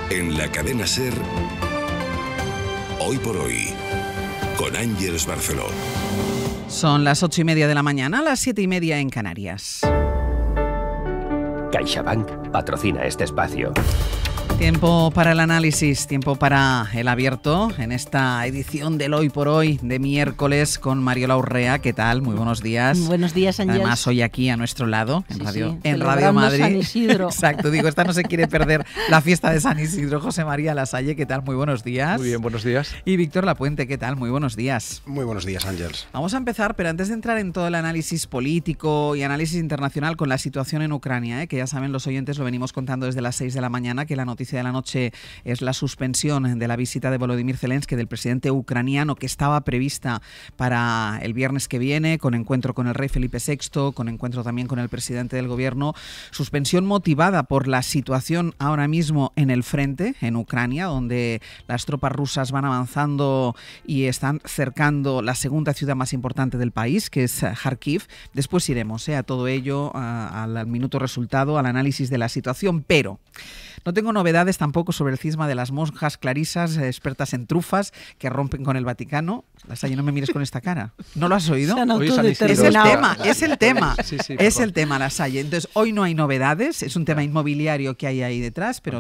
En la cadena SER, Hoy por Hoy, con Ángeles Barceló. Son las 8:30 de la mañana, las 7:30 en Canarias. CaixaBank patrocina este espacio. Tiempo para el análisis, tiempo para el abierto en esta edición del Hoy por Hoy de miércoles con Mariola Urrea. ¿Qué tal? Muy buenos días. Buenos días, Ángeles. Además, hoy aquí a nuestro lado, en Radio celebrando Madrid. San Isidro. Exacto, digo, esta no se quiere perder la fiesta de San Isidro. José María Lasalle, ¿qué tal? Muy buenos días. Muy bien, buenos días. Y Víctor Lapuente, ¿qué tal? Muy buenos días. Muy buenos días, Ángeles. Vamos a empezar, pero antes de entrar en todo el análisis político y análisis internacional con la situación en Ucrania, que ya saben los oyentes, lo venimos contando desde las 6 de la mañana, que la noticia de la noche es la suspensión de la visita de Volodymyr Zelensky, del presidente ucraniano, que estaba prevista para el viernes que viene, con encuentro con el rey Felipe VI, con encuentro también con el presidente del gobierno. Suspensión motivada por la situación ahora mismo en el frente, en Ucrania, donde las tropas rusas van avanzando y están cercando la segunda ciudad más importante del país, que es Kharkiv. Después iremos a todo ello, al minuto resultado, al análisis de la situación, pero no tengo novedades tampoco sobre el cisma de las monjas clarisas, expertas en trufas, que rompen con el Vaticano. Lasalle, no me mires con esta cara. ¿No lo has oído? Es el tema, es el tema, Lasalle. Entonces, hoy no hay novedades, es un tema inmobiliario que hay ahí detrás, pero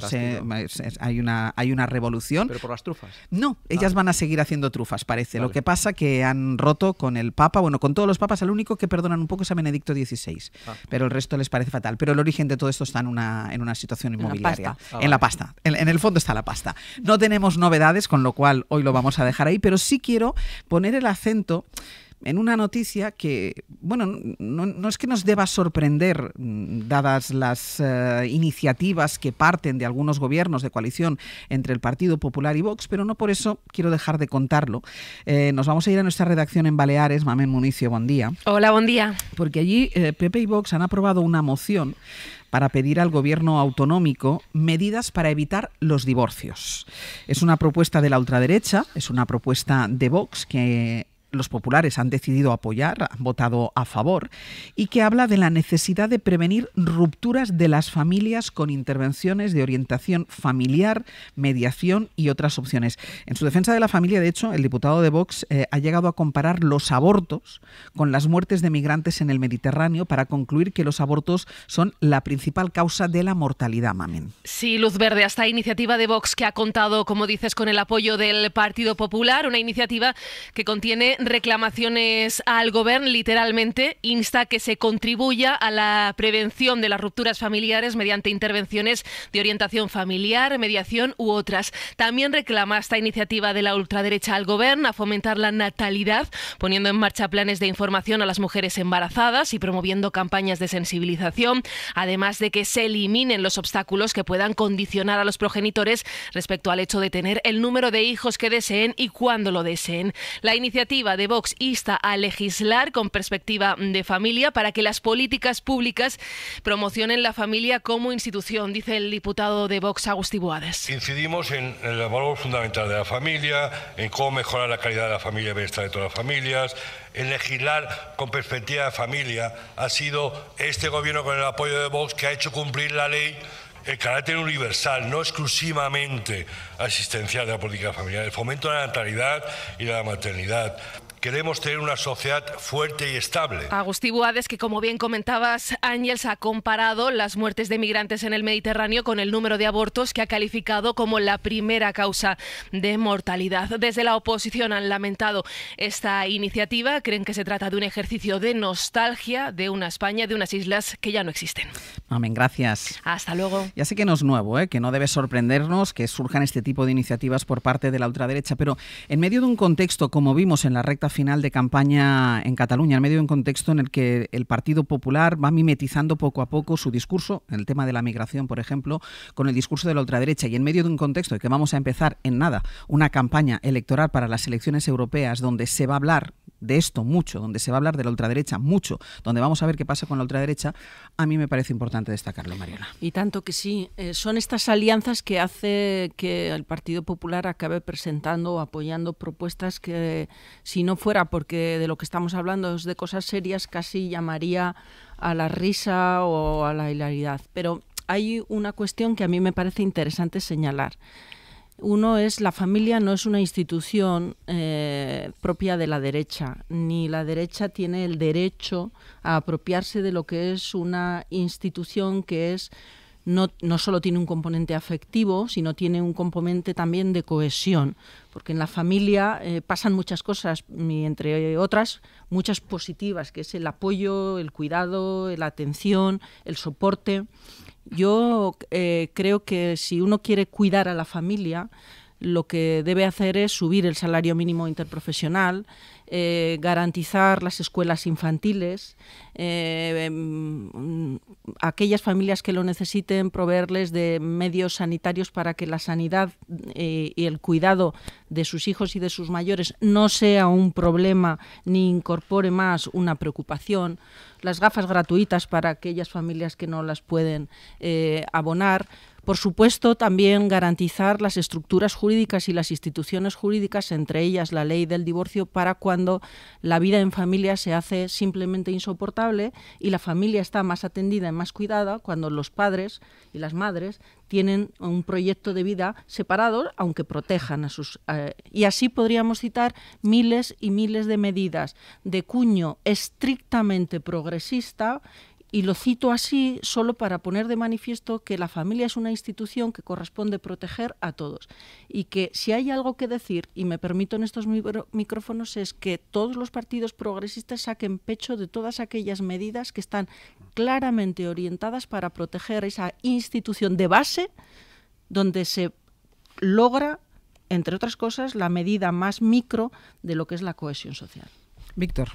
hay una revolución. ¿Pero por las trufas? No, ellas van a seguir haciendo trufas, parece. Vale. Lo que pasa que han roto con el Papa, bueno, con todos los papas, el único que perdonan un poco es a Benedicto XVI, pero el resto les parece fatal. Pero el origen de todo esto está en una situación inmobiliaria. En la pasta. En el fondo está la pasta. No tenemos novedades, con lo cual hoy lo vamos a dejar ahí, pero sí quiero poner el acento en una noticia que, bueno, no es que nos deba sorprender, dadas las iniciativas que parten de algunos gobiernos de coalición entre el Partido Popular y Vox, pero no por eso quiero dejar de contarlo. Nos vamos a ir a nuestra redacción en Baleares. Mamen Municio, buen día. Hola, buen día. Porque allí PP y Vox han aprobado una moción para pedir al gobierno autonómico medidas para evitar los divorcios. Es una propuesta de la ultraderecha, es una propuesta de Vox que los populares han decidido apoyar, han votado a favor, y que habla de la necesidad de prevenir rupturas de las familias con intervenciones de orientación familiar, mediación y otras opciones. En su defensa de la familia, de hecho, el diputado de Vox ha llegado a comparar los abortos con las muertes de migrantes en el Mediterráneo para concluir que los abortos son la principal causa de la mortalidad, Mamen. Sí, luz verde a esta iniciativa de Vox que ha contado, como dices, con el apoyo del Partido Popular, una iniciativa que contiene reclamaciones al Gobierno, literalmente insta a que se contribuya a la prevención de las rupturas familiares mediante intervenciones de orientación familiar, mediación u otras. También reclama esta iniciativa de la ultraderecha al Gobierno a fomentar la natalidad, poniendo en marcha planes de información a las mujeres embarazadas y promoviendo campañas de sensibilización, además de que se eliminen los obstáculos que puedan condicionar a los progenitores respecto al hecho de tener el número de hijos que deseen y cuándo lo deseen. La iniciativa de Vox insta a legislar con perspectiva de familia para que las políticas públicas promocionen la familia como institución, dice el diputado de Vox, Agustí Boades. Incidimos en el valor fundamental de la familia, en cómo mejorar la calidad de la familia y el bienestar de todas las familias. En legislar con perspectiva de familia ha sido este gobierno, con el apoyo de Vox, que ha hecho cumplir la ley, el carácter universal, no exclusivamente asistencial de la política familiar, el fomento de la natalidad y de la maternidad. Queremos tener una sociedad fuerte y estable. Agustí Boades, que como bien comentabas, Ángels, ha comparado las muertes de migrantes en el Mediterráneo con el número de abortos, que ha calificado como la primera causa de mortalidad. Desde la oposición han lamentado esta iniciativa, creen que se trata de un ejercicio de nostalgia de una España, de unas islas que ya no existen. Amén, gracias. Hasta luego. Ya sé que no es nuevo, que no debe sorprendernos que surjan este tipo de iniciativas por parte de la ultraderecha, pero en medio de un contexto, como vimos en la recta final de campaña en Cataluña, en medio de un contexto en el que el Partido Popular va mimetizando poco a poco su discurso, en el tema de la migración, por ejemplo, con el discurso de la ultraderecha, y en medio de un contexto en que vamos a empezar en nada una campaña electoral para las elecciones europeas donde se va a hablar de esto mucho, donde se va a hablar de la ultraderecha mucho, donde vamos a ver qué pasa con la ultraderecha, a mí me parece importante destacarlo, Mariana. Y tanto que sí. Son estas alianzas que hace que el Partido Popular acabe presentando o apoyando propuestas que, si no fuera porque de lo que estamos hablando es de cosas serias, casi llamaría a la risa o a la hilaridad. Pero hay una cuestión que a mí me parece interesante señalar. Uno es, la familia no es una institución propia de la derecha, ni la derecha tiene el derecho a apropiarse de lo que es una institución que es no solo tiene un componente afectivo, sino tiene un componente también de cohesión, porque en la familia pasan muchas cosas, y entre otras muchas positivas, que es el apoyo, el cuidado, la atención, el soporte. Yo creo que si uno quiere cuidar a la familia, lo que debe hacer es subir el salario mínimo interprofesional, garantizar las escuelas infantiles, aquellas familias que lo necesiten, proveerles de medios sanitarios para que la sanidad y el cuidado de sus hijos y de sus mayores no sea un problema ni incorpore más una preocupación, las gafas gratuitas para aquellas familias que no las pueden abonar. Por supuesto, también garantizar las estructuras jurídicas y las instituciones jurídicas, entre ellas la ley del divorcio, para cuando la vida en familia se hace simplemente insoportable y la familia está más atendida y más cuidada cuando los padres y las madres tienen un proyecto de vida separado, aunque protejan a sus... y así podríamos citar miles y miles de medidas de cuño estrictamente progresista. Y lo cito así solo para poner de manifiesto que la familia es una institución que corresponde proteger a todos. Y que si hay algo que decir, y me permito en estos micrófonos, es que todos los partidos progresistas saquen pecho de todas aquellas medidas que están claramente orientadas para proteger esa institución de base donde se logra, entre otras cosas, la medida más micro de lo que es la cohesión social. Víctor.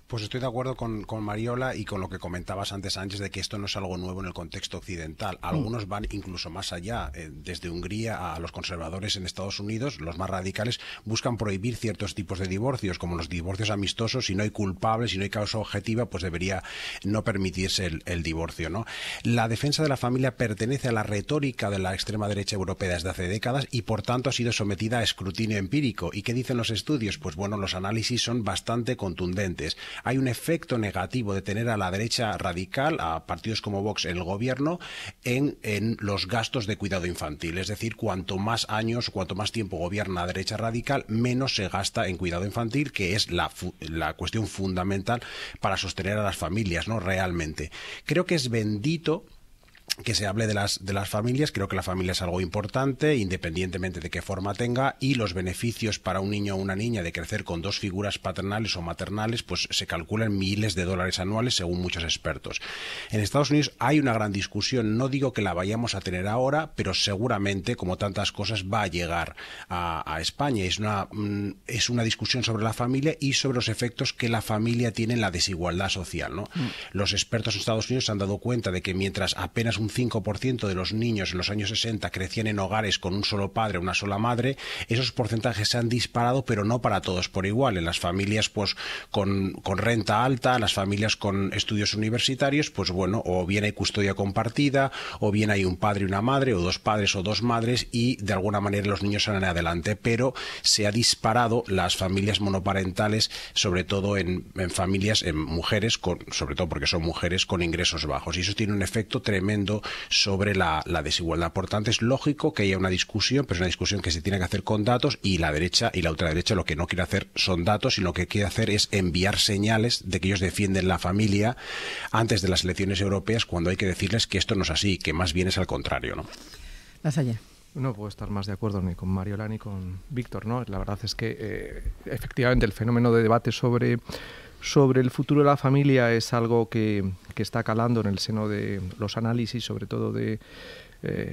Pues estoy de acuerdo con Mariola y con lo que comentabas antes, Sánchez, de que esto no es algo nuevo en el contexto occidental. Algunos van incluso más allá. Desde Hungría a los conservadores en Estados Unidos, los más radicales, buscan prohibir ciertos tipos de divorcios, como los divorcios amistosos. Si no hay culpable, si no hay causa objetiva, pues debería no permitirse el divorcio, ¿no? La defensa de la familia pertenece a la retórica de la extrema derecha europea desde hace décadas y, por tanto, ha sido sometida a escrutinio empírico. ¿Y qué dicen los estudios? Pues bueno, los análisis son bastante contundentes. Hay un efecto negativo de tener a la derecha radical, a partidos como Vox en el gobierno, en los gastos de cuidado infantil. Es decir, cuanto más años, cuanto más tiempo gobierna la derecha radical, menos se gasta en cuidado infantil, que es la cuestión fundamental para sostener a las familias, ¿no? Realmente. Creo que es bendito que se hable de las familias. Creo que la familia es algo importante, independientemente de qué forma tenga, y los beneficios para un niño o una niña de crecer con dos figuras paternales o maternales, pues se calculan miles de dólares anuales según muchos expertos. En Estados Unidos hay una gran discusión, no digo que la vayamos a tener ahora, pero seguramente, como tantas cosas, va a llegar a España. Es una discusión sobre la familia y sobre los efectos que la familia tiene en la desigualdad social, ¿no? Los expertos en Estados Unidos se han dado cuenta de que mientras apenas un 5% de los niños en los años 60 crecían en hogares con un solo padre o una sola madre, esos porcentajes se han disparado, pero no para todos por igual. En las familias pues con renta alta, las familias con estudios universitarios, pues bueno, o bien hay custodia compartida, o bien hay un padre y una madre, o dos padres o dos madres, y de alguna manera los niños salen adelante, pero se ha disparado las familias monoparentales, sobre todo en familias, en mujeres, sobre todo porque son mujeres con ingresos bajos, y eso tiene un efecto tremendo sobre la desigualdad. Por tanto, es lógico que haya una discusión, pero es una discusión que se tiene que hacer con datos, y la derecha y la ultraderecha lo que no quiere hacer son datos, y lo que quiere hacer es enviar señales de que ellos defienden la familia antes de las elecciones europeas, cuando hay que decirles que esto no es así, que más bien es al contrario, ¿no? Lasalle. No puedo estar más de acuerdo ni con Mariola ni con Víctor, ¿no? La verdad es que efectivamente el fenómeno de debate sobre el futuro de la familia es algo que está calando en el seno de los análisis, sobre todo de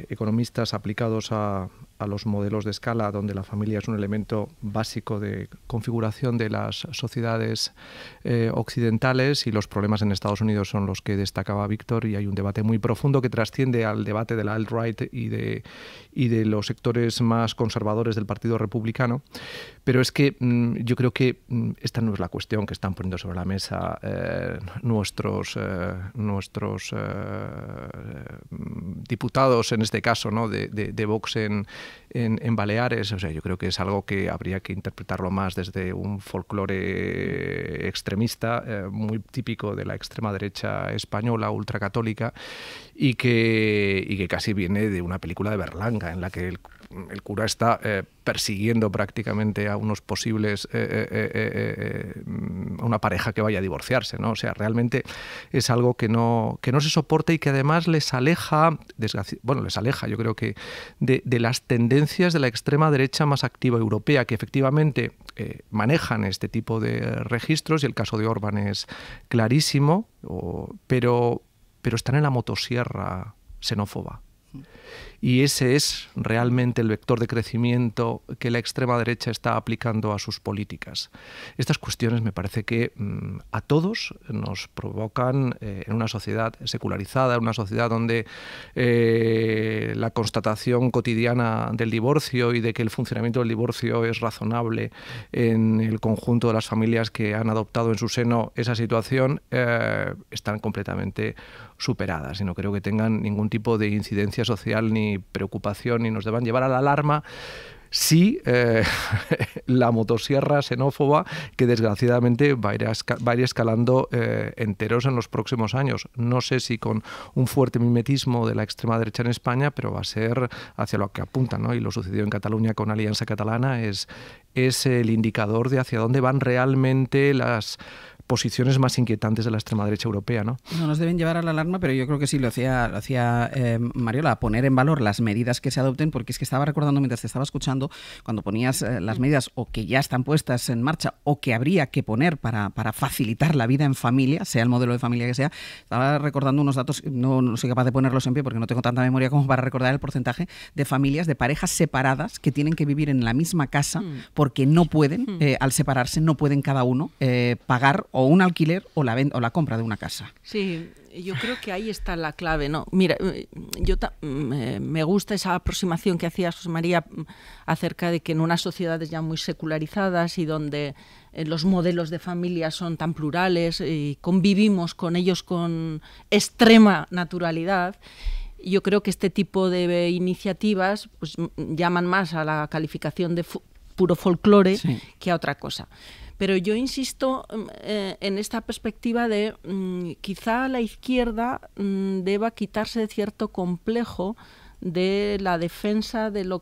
economistas aplicados a los modelos de escala, donde la familia es un elemento básico de configuración de las sociedades occidentales, y los problemas en Estados Unidos son los que destacaba Víctor, y hay un debate muy profundo que trasciende al debate de la alt-right y de los sectores más conservadores del Partido Republicano. Pero es que yo creo que esta no es la cuestión que están poniendo sobre la mesa nuestros diputados, en este caso, ¿no?, de Vox en Baleares. O sea, yo creo que es algo que habría que interpretarlo más desde un folclore extremista, muy típico de la extrema derecha española, ultracatólica, y que casi viene de una película de Berlanga, en la que el cura está persiguiendo prácticamente a unos posibles, a una pareja que vaya a divorciarse, ¿no? O sea, realmente es algo que no se soporta y que además les aleja, yo creo que de las tendencias de la extrema derecha más activa europea, que efectivamente manejan este tipo de registros, y el caso de Orbán es clarísimo, pero están en la motosierra xenófoba. Y ese es realmente el vector de crecimiento que la extrema derecha está aplicando a sus políticas. Estas cuestiones me parece que a todos nos provocan, en una sociedad secularizada, en una sociedad donde la constatación cotidiana del divorcio y de que el funcionamiento del divorcio es razonable en el conjunto de las familias que han adoptado en su seno esa situación, están completamente superadas, y no creo que tengan ningún tipo de incidencia social ni preocupación, ni nos deban llevar a la alarma. Sí, la motosierra xenófoba que desgraciadamente va a ir escalando enteros en los próximos años. No sé si con un fuerte mimetismo de la extrema derecha en España, pero va a ser hacia lo que apunta, ¿no? Y lo sucedido en Cataluña con Alianza Catalana es el indicador de hacia dónde van realmente las posiciones más inquietantes de la extrema derecha europea, ¿no? No nos deben llevar a la alarma, pero yo creo que sí lo hacía Mariola, a poner en valor las medidas que se adopten, porque es que estaba recordando mientras te estaba escuchando, cuando ponías las medidas o que ya están puestas en marcha o que habría que poner para facilitar la vida en familia, sea el modelo de familia que sea, estaba recordando unos datos, no soy capaz de ponerlos en pie porque no tengo tanta memoria como para recordar el porcentaje de familias, de parejas separadas que tienen que vivir en la misma casa porque no pueden, al separarse, no pueden cada uno pagar o un alquiler o la compra de una casa. Sí, yo creo que ahí está la clave, ¿no? Mira, me gusta esa aproximación que hacía José María acerca de que en unas sociedades ya muy secularizadas y donde los modelos de familia son tan plurales y convivimos con ellos con extrema naturalidad, yo creo que este tipo de iniciativas pues, llaman más a la calificación de puro folclore que a otra cosa. Pero yo insisto en esta perspectiva de quizá la izquierda deba quitarse de cierto complejo de la defensa no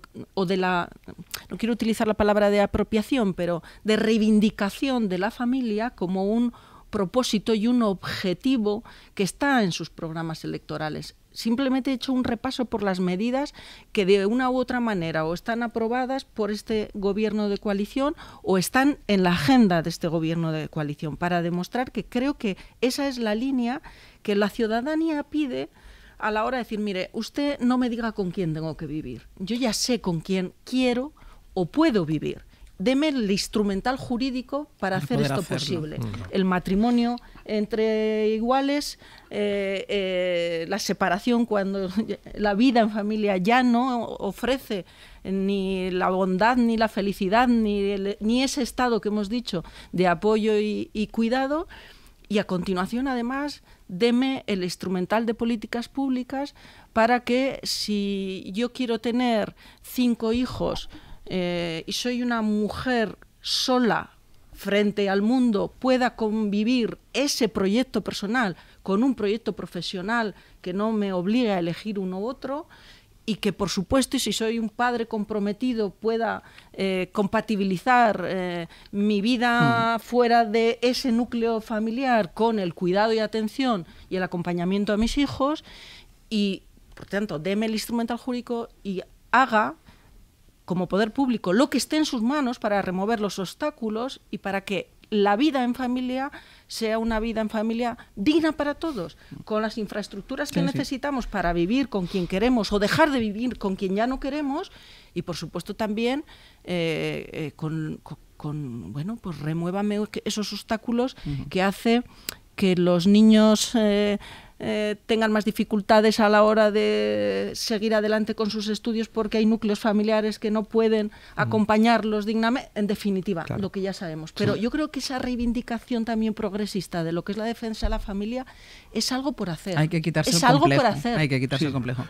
quiero utilizar la palabra de apropiación, pero de reivindicación de la familia como un propósito y un objetivo que está en sus programas electorales. Simplemente he hecho un repaso por las medidas que de una u otra manera o están aprobadas por este gobierno de coalición o están en la agenda de este gobierno de coalición, para demostrar que creo que esa es la línea que la ciudadanía pide a la hora de decir, mire, usted no me diga con quién tengo que vivir, yo ya sé con quién quiero o puedo vivir. Deme el instrumental jurídico para hacer esto posible. El matrimonio entre iguales, la separación cuando la vida en familia ya no ofrece ni la bondad, ni la felicidad, ni ese estado que hemos dicho de apoyo y cuidado. Y a continuación, además, deme el instrumental de políticas públicas para que si yo quiero tener 5 hijos y soy una mujer sola frente al mundo, pueda convivir ese proyecto personal con un proyecto profesional que no me obligue a elegir uno u otro, y que, por supuesto, y si soy un padre comprometido, pueda compatibilizar mi vida fuera de ese núcleo familiar con el cuidado y atención y el acompañamiento a mis hijos, y, por tanto, deme el instrumental jurídico y haga como poder público lo que esté en sus manos para remover los obstáculos y para que la vida en familia sea una vida en familia digna para todos, con las infraestructuras que necesitamos para vivir con quien queremos o dejar de vivir con quien ya no queremos, y por supuesto también bueno, pues remuévame esos obstáculos que hace que los niños tengan más dificultades a la hora de seguir adelante con sus estudios porque hay núcleos familiares que no pueden acompañarlos dignamente, en definitiva, claro, lo que ya sabemos. Pero yo creo que esa reivindicación también progresista de lo que es la defensa de la familia es algo por hacer. Hay que quitarse es el algo complejo. Por hacer. Hay que quitarse el complejo.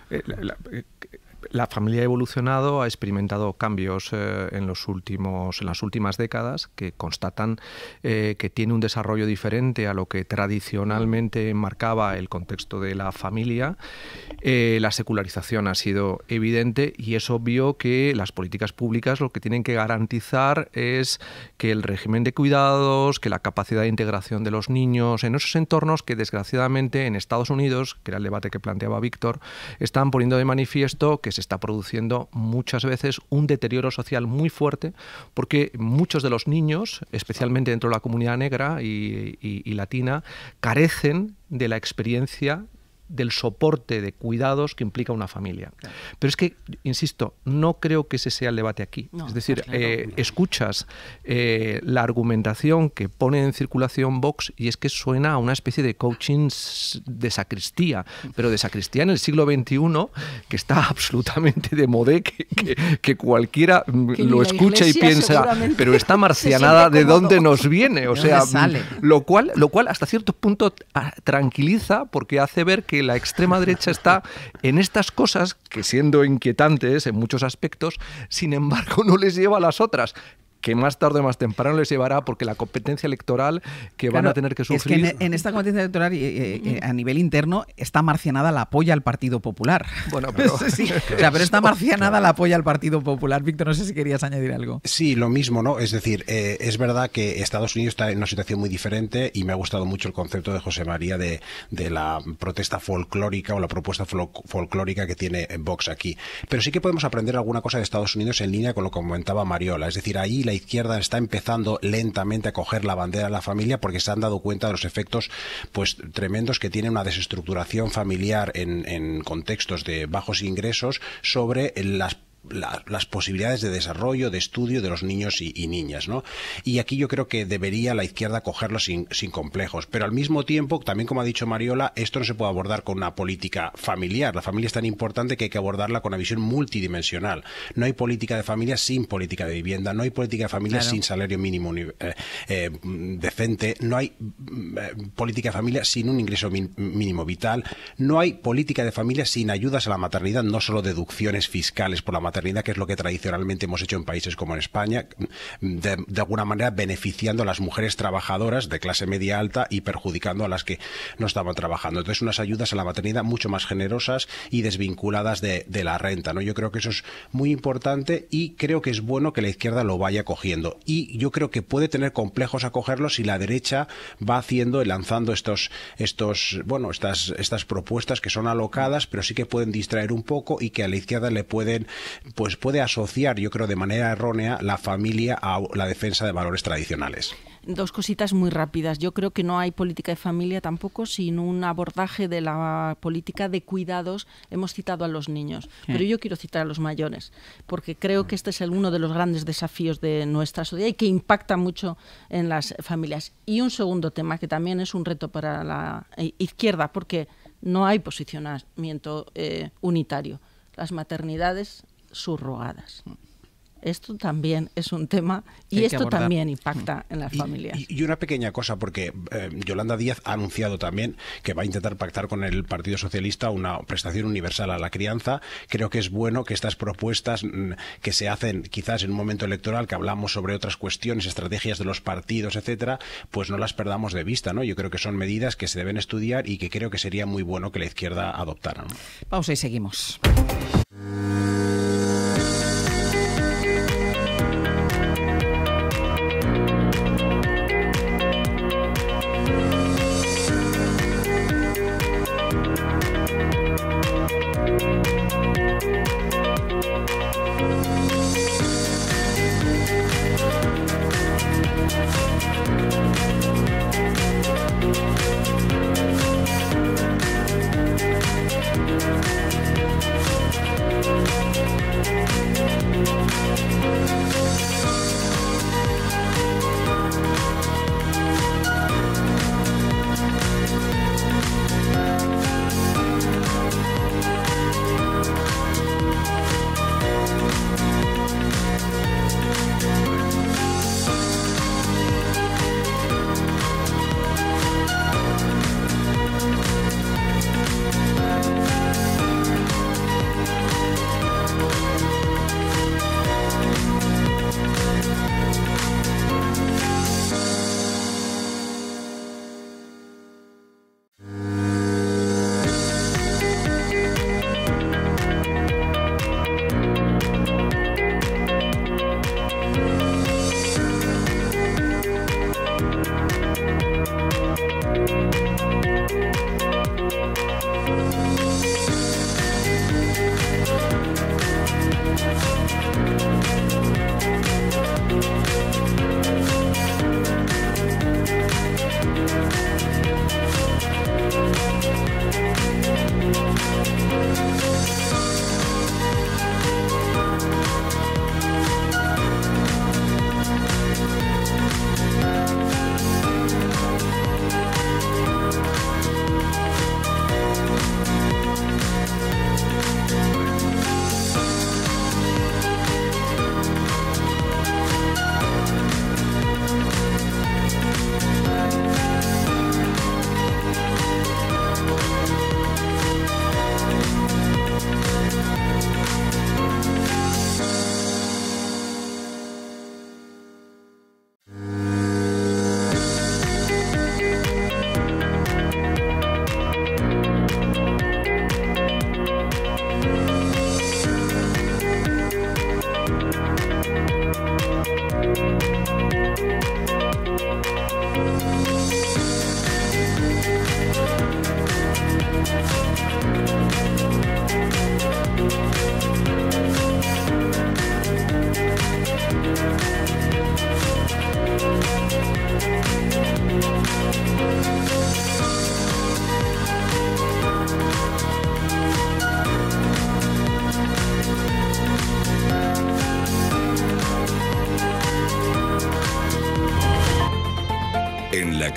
La familia ha evolucionado, ha experimentado cambios en las últimas décadas que constatan que tiene un desarrollo diferente a lo que tradicionalmente marcaba el contexto de la familia. La secularización ha sido evidente y es obvio que las políticas públicas lo que tienen que garantizar es que el régimen de cuidados, que la capacidad de integración de los niños en esos entornos que desgraciadamente en Estados Unidos, que era el debate que planteaba Víctor, están poniendo de manifiesto que se está produciendo muchas veces un deterioro social muy fuerte porque muchos de los niños, especialmente dentro de la comunidad negra y latina, carecen de la experiencia del soporte de cuidados que implica una familia. Claro. Pero es que, insisto, no creo que ese sea el debate aquí. No, es decir, claro, escuchas la argumentación que pone en circulación Vox y es que suena a una especie de coaching de sacristía, pero de sacristía en el siglo XXI, que está absolutamente de modé, que cualquiera que lo escucha y piensa, pero esta marcianada ¿de dónde nos viene? O sea, lo cual hasta cierto punto tranquiliza porque hace ver que la extrema derecha está en estas cosas que, siendo inquietantes en muchos aspectos, sin embargo no les lleva a las otras, que más tarde o más temprano les llevará porque la competencia electoral que van a tener que sufrir... Es que en esta competencia electoral a nivel interno está marcianada la apoya al Partido Popular. Bueno, pero... sí, o sea, pero está marcianada la apoya al Partido Popular. Víctor, no sé si querías añadir algo. Sí, lo mismo, ¿no? Es decir, es verdad que Estados Unidos está en una situación muy diferente y me ha gustado mucho el concepto de José María de la protesta folclórica o la propuesta folclórica que tiene Vox aquí. Pero sí que podemos aprender alguna cosa de Estados Unidos en línea con lo que comentaba Mariola. Es decir, ahí la izquierda está empezando lentamente a coger la bandera de la familia porque se han dado cuenta de los efectos pues tremendos que tiene una desestructuración familiar en contextos de bajos ingresos sobre las posibilidades de desarrollo, de estudio de los niños y niñas, ¿no? Y aquí yo creo que debería la izquierda cogerlo sin complejos, pero al mismo tiempo, también como ha dicho Mariola, esto no se puede abordar con una política familiar. La familia es tan importante que hay que abordarla con una visión multidimensional. No hay política de familia sin política de vivienda, no hay política de familia sin salario mínimo decente, no hay política de familia sin un ingreso mínimo vital, no hay política de familia sin ayudas a la maternidad, no solo deducciones fiscales por la maternidad, que es lo que tradicionalmente hemos hecho en países como en España, de alguna manera beneficiando a las mujeres trabajadoras de clase media alta y perjudicando a las que no estaban trabajando. Entonces, unas ayudas a la maternidad mucho más generosas y desvinculadas de la renta, ¿no? Yo creo que eso es muy importante y creo que es bueno que la izquierda lo vaya cogiendo. Y yo creo que puede tener complejos a cogerlo si la derecha va haciendo y lanzando estas propuestas que son alocadas, pero sí que pueden distraer un poco y que a la izquierda le puede asociar, yo creo de manera errónea, la familia a la defensa de valores tradicionales. Dos cositas muy rápidas. Yo creo que no hay política de familia tampoco sin un abordaje de la política de cuidados. Hemos citado a los niños, pero yo quiero citar a los mayores, porque creo que este es uno de los grandes desafíos de nuestra sociedad y que impacta mucho en las familias. Y un segundo tema que también es un reto para la izquierda, porque no hay posicionamiento unitario. Las maternidades subrogadas. Esto también es un tema y esto también impacta en las familias. Y una pequeña cosa, porque Yolanda Díaz ha anunciado también que va a intentar pactar con el Partido Socialista una prestación universal a la crianza. Creo que es bueno que estas propuestas que se hacen quizás en un momento electoral, que hablamos sobre otras cuestiones, estrategias de los partidos, etcétera, pues no las perdamos de vista, ¿no? Yo creo que son medidas que se deben estudiar y que creo que sería muy bueno que la izquierda adoptara, ¿no? Pausa y seguimos.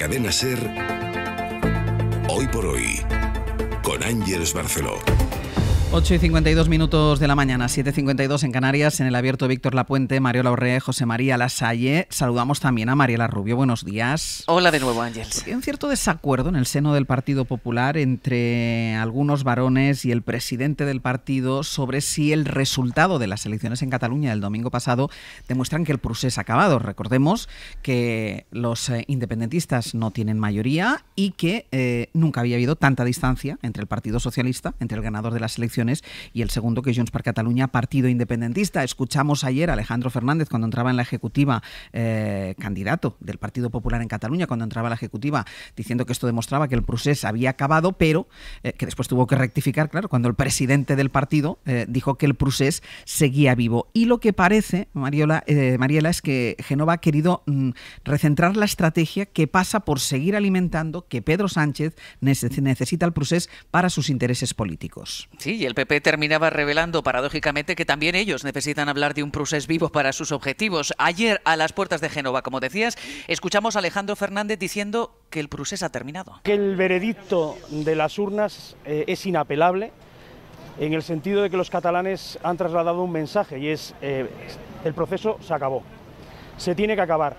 Cadena SER, Hoy por Hoy, con Ángeles Barceló. 8:52 de la mañana, 7:52 en Canarias, en el abierto Víctor Lapuente, Mariola Orré, José María Lasalle. Saludamos también a Mariela Rubio. Buenos días. Hola de nuevo, Ángeles. Hay un cierto desacuerdo en el seno del Partido Popular entre algunos varones y el presidente del partido sobre si el resultado de las elecciones en Cataluña del domingo pasado demuestran que el procés ha acabado. Recordemos que los independentistas no tienen mayoría y que nunca había habido tanta distancia entre el Partido Socialista, entre el ganador de las elecciones, y el segundo, que es Junts per Catalunya, partido independentista. Escuchamos ayer a Alejandro Fernández cuando entraba en la ejecutiva, candidato del Partido Popular en Cataluña, cuando entraba a la ejecutiva, diciendo que esto demostraba que el procés había acabado, pero que después tuvo que rectificar, claro, cuando el presidente del partido dijo que el procés seguía vivo. Y lo que parece, Mariela, es que Génova ha querido recentrar la estrategia, que pasa por seguir alimentando que Pedro Sánchez necesita el procés para sus intereses políticos. Sí, y el PP terminaba revelando paradójicamente que también ellos necesitan hablar de un procés vivo para sus objetivos. Ayer, a las puertas de Génova, como decías, escuchamos a Alejandro Fernández diciendo que el procés ha terminado. Que el veredicto de las urnas es inapelable, en el sentido de que los catalanes han trasladado un mensaje, y es el proceso se acabó, se tiene que acabar.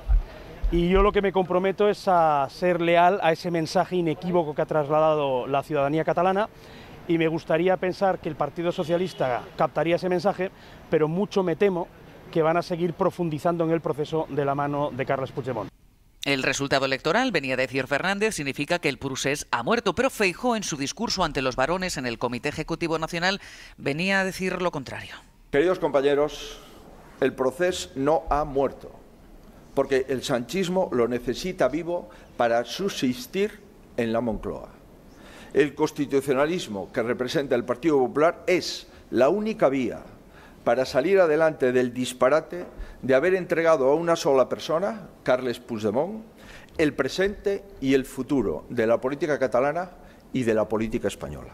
Y yo lo que me comprometo es a ser leal a ese mensaje inequívoco que ha trasladado la ciudadanía catalana. Y me gustaría pensar que el Partido Socialista captaría ese mensaje, pero mucho me temo que van a seguir profundizando en el proceso de la mano de Carles Puigdemont. El resultado electoral, venía a decir Fernández, significa que el procés ha muerto, pero Feijóo, en su discurso ante los varones en el Comité Ejecutivo Nacional, venía a decir lo contrario. Queridos compañeros, el procés no ha muerto, porque el sanchismo lo necesita vivo para subsistir en la Moncloa. El constitucionalismo que representa el Partido Popular es la única vía para salir adelante del disparate de haber entregado a una sola persona, Carles Puigdemont, el presente y el futuro de la política catalana y de la política española.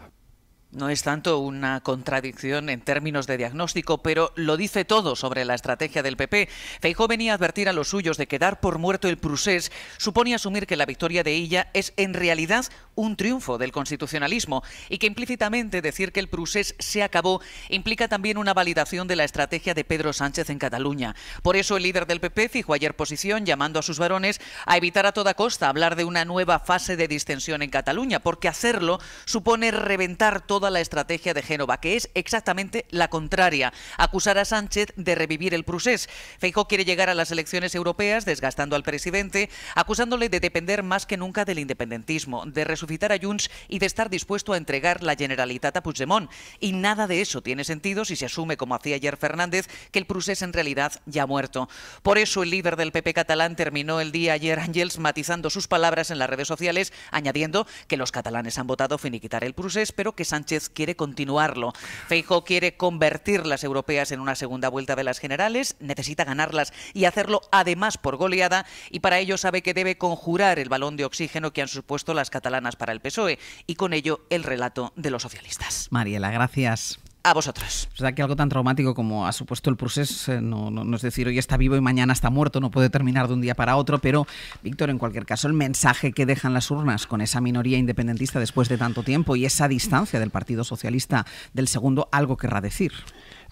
No es tanto una contradicción en términos de diagnóstico, pero lo dice todo sobre la estrategia del PP. Feijóo venía a advertir a los suyos de que dar por muerto el procés supone asumir que la victoria de Illa es en realidad un triunfo del constitucionalismo y que implícitamente decir que el procés se acabó implica también una validación de la estrategia de Pedro Sánchez en Cataluña. Por eso el líder del PP fijó ayer posición, llamando a sus varones a evitar a toda costa hablar de una nueva fase de distensión en Cataluña, porque hacerlo supone reventar toda la estrategia de Génova, que es exactamente la contraria, acusar a Sánchez de revivir el procés. Feijóo quiere llegar a las elecciones europeas desgastando al presidente, acusándole de depender más que nunca del independentismo, de resucitar a Junts y de estar dispuesto a entregar la Generalitat a Puigdemont. Y nada de eso tiene sentido si se asume, como hacía ayer Fernández, que el procés en realidad ya ha muerto. Por eso el líder del PP catalán terminó el día ayer, Ángeles, matizando sus palabras en las redes sociales, añadiendo que los catalanes han votado finiquitar el procés, pero que Sánchez quiere continuarlo. Feijóo quiere convertir las europeas en una segunda vuelta de las generales, necesita ganarlas y hacerlo además por goleada, y para ello sabe que debe conjurar el balón de oxígeno que han supuesto las catalanas para el PSOE, y con ello el relato de los socialistas. Mariela, gracias. A vosotros. Es verdad que algo tan traumático como ha supuesto el procés no es decir, hoy está vivo y mañana está muerto, no puede terminar de un día para otro, pero, Víctor, en cualquier caso, el mensaje que dejan las urnas con esa minoría independentista después de tanto tiempo y esa distancia del Partido Socialista del segundo, algo querrá decir.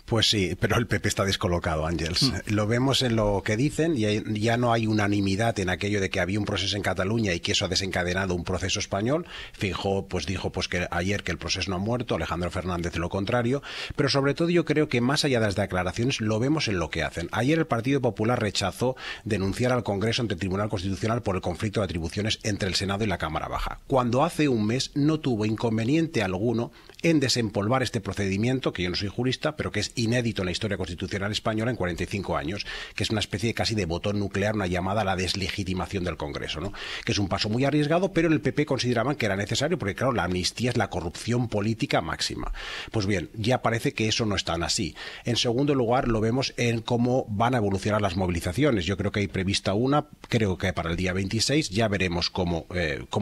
Pues sí, pero el PP está descolocado, Ángeles. Lo vemos en lo que dicen y ya no hay unanimidad en aquello de que había un proceso en Cataluña y que eso ha desencadenado un proceso español. Feijóo dijo que ayer que el proceso no ha muerto, Alejandro Fernández lo contrario, pero sobre todo yo creo que más allá de las declaraciones lo vemos en lo que hacen. Ayer el Partido Popular rechazó denunciar al Congreso ante el Tribunal Constitucional por el conflicto de atribuciones entre el Senado y la Cámara Baja, cuando hace un mes no tuvo inconveniente alguno en desempolvar este procedimiento, que yo no soy jurista, pero que es inédito en la historia constitucional española en 45 años, que es una especie casi de botón nuclear, una llamada a la deslegitimación del Congreso, ¿no? Que es un paso muy arriesgado, pero en el PP consideraban que era necesario, porque claro, la amnistía es la corrupción política máxima. Pues bien, ya parece que eso no es tan así. En segundo lugar, lo vemos en cómo van a evolucionar las movilizaciones. Yo creo que hay prevista una, creo que para el día 26, ya veremos cómo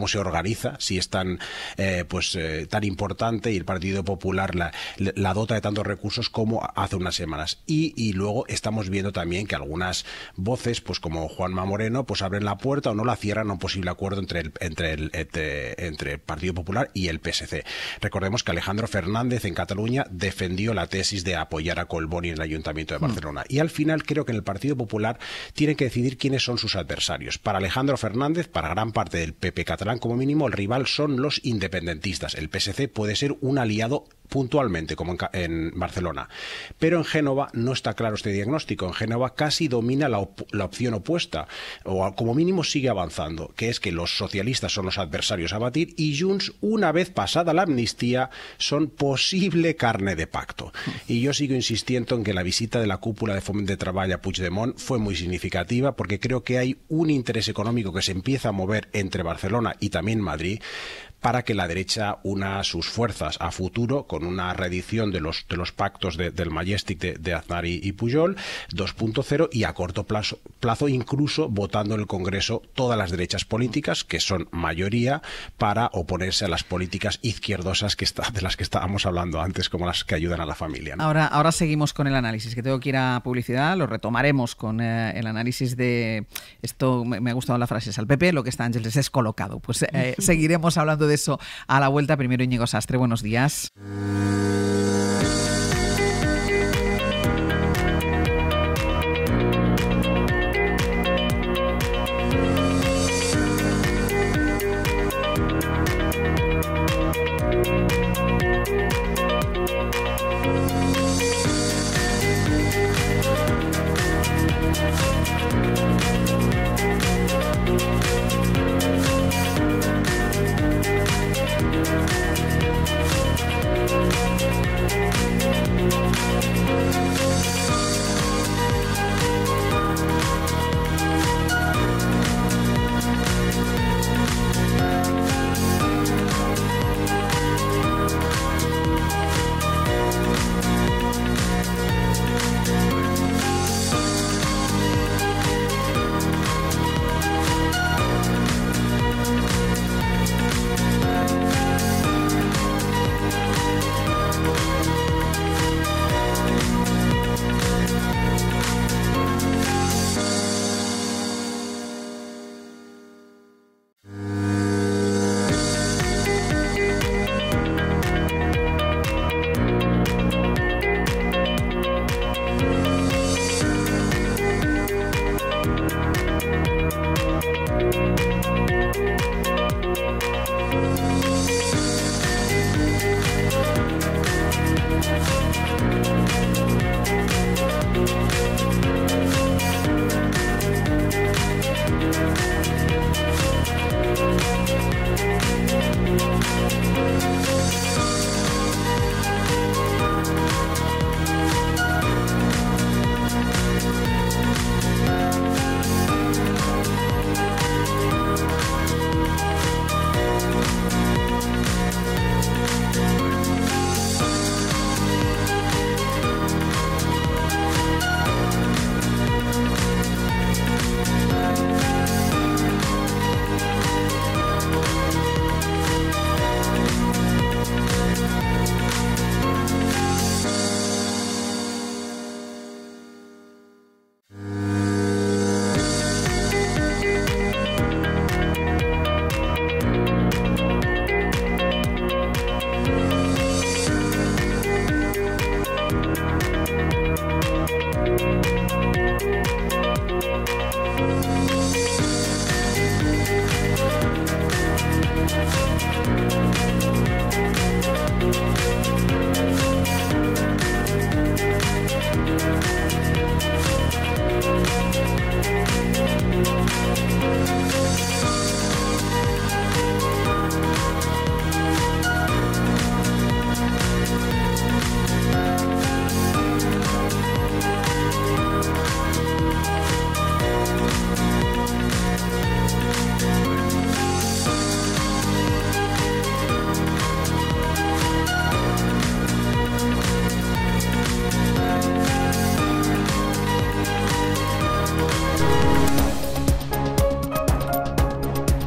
se organiza, si es tan importante y el Partido Popular la dota de tantos recursos como hace unas semanas. Y luego estamos viendo también que algunas voces, pues como Juanma Moreno, pues abren la puerta o no la cierran a un posible acuerdo entre el Partido Popular y el PSC. Recordemos que Alejandro Fernández en Cataluña defendió la tesis de apoyar a Collboni en el Ayuntamiento de Barcelona. Y al final creo que en el Partido Popular tienen que decidir quiénes son sus adversarios. Para Alejandro Fernández, para gran parte del PP catalán como mínimo, el rival son los independentistas. El PSC puede ser un aliado puntualmente, como en Barcelona. Pero en Génova no está claro este diagnóstico. En Génova casi domina la opción opuesta, o como mínimo sigue avanzando, que es que los socialistas son los adversarios a batir y Junts, una vez pasada la amnistía, son posible carne de pacto. Y yo sigo insistiendo en que la visita de la cúpula de Foment de Treball a Puigdemont fue muy significativa, porque creo que hay un interés económico que se empieza a mover entre Barcelona y también Madrid, para que la derecha una sus fuerzas a futuro con una reedición de los pactos del Majestic de Aznar y Pujol 2.0, y a corto plazo incluso votando en el Congreso todas las derechas políticas, que son mayoría, para oponerse a las políticas izquierdosas de las que estábamos hablando antes, como las que ayudan a la familia, ¿no? Ahora seguimos con el análisis, que tengo que ir a publicidad, lo retomaremos con el análisis de esto. Me ha gustado la frase, al PP lo que está Ángeles es colocado. Pues seguiremos hablando de eso a la vuelta. Primero Íñigo Sastre, buenos días.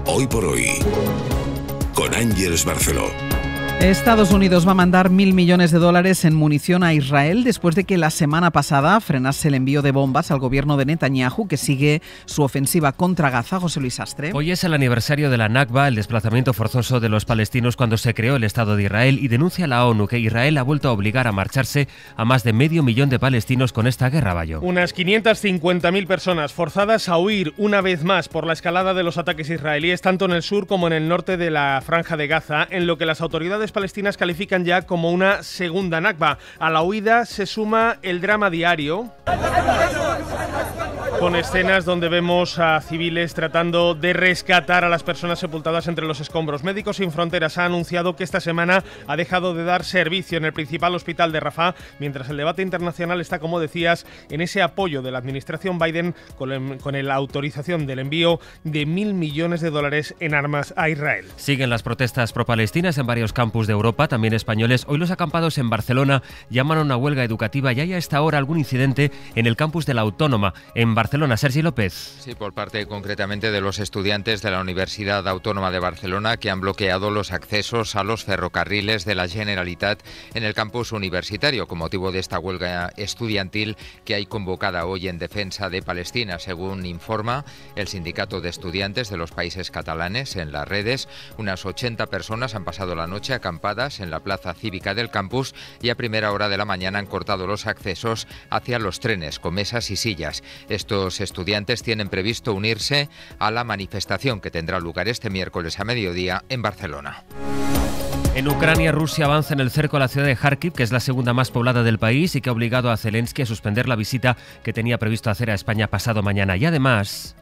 Hoy por hoy, con Ángeles Barceló. Estados Unidos va a mandar $1.000 millones en munición a Israel después de que la semana pasada frenase el envío de bombas al gobierno de Netanyahu, que sigue su ofensiva contra Gaza. José Luis Astre. Hoy es el aniversario de la Nakba, el desplazamiento forzoso de los palestinos cuando se creó el Estado de Israel, y denuncia la ONU que Israel ha vuelto a obligar a marcharse a más de 500.000 de palestinos con esta guerra, Bayo. Unas 550.000 personas forzadas a huir una vez más por la escalada de los ataques israelíes, tanto en el sur como en el norte de la Franja de Gaza, en lo que las autoridades palestinas califican ya como una segunda Nakba. A la huida se suma el drama diario, con escenas donde vemos a civiles tratando de rescatar a las personas sepultadas entre los escombros. Médicos Sin Fronteras ha anunciado que esta semana ha dejado de dar servicio en el principal hospital de Rafah, mientras el debate internacional está, como decías, en ese apoyo de la administración Biden con la autorización del envío de $1.000 millones en armas a Israel. Siguen las protestas pro-palestinas en varios campus de Europa, también españoles. Hoy los acampados en Barcelona llaman a una huelga educativa y hay a esta hora algún incidente en el campus de la Autónoma, en Barcelona. Sergi López. Sí, por parte concretamente de los estudiantes de la Universidad Autónoma de Barcelona, que han bloqueado los accesos a los ferrocarriles de la Generalitat en el campus universitario con motivo de esta huelga estudiantil que hay convocada hoy en defensa de Palestina. Según informa el Sindicato de Estudiantes de los Países Catalanes en las redes, unas 80 personas han pasado la noche acampadas en la plaza cívica del campus y a primera hora de la mañana han cortado los accesos hacia los trenes con mesas y sillas. Estos estudiantes tienen previsto unirse a la manifestación que tendrá lugar este miércoles a mediodía en Barcelona. En Ucrania, Rusia avanza en el cerco a la ciudad de Kharkiv, que es la segunda más poblada del país y que ha obligado a Zelensky a suspender la visita que tenía previsto hacer a España pasado mañana. Y además,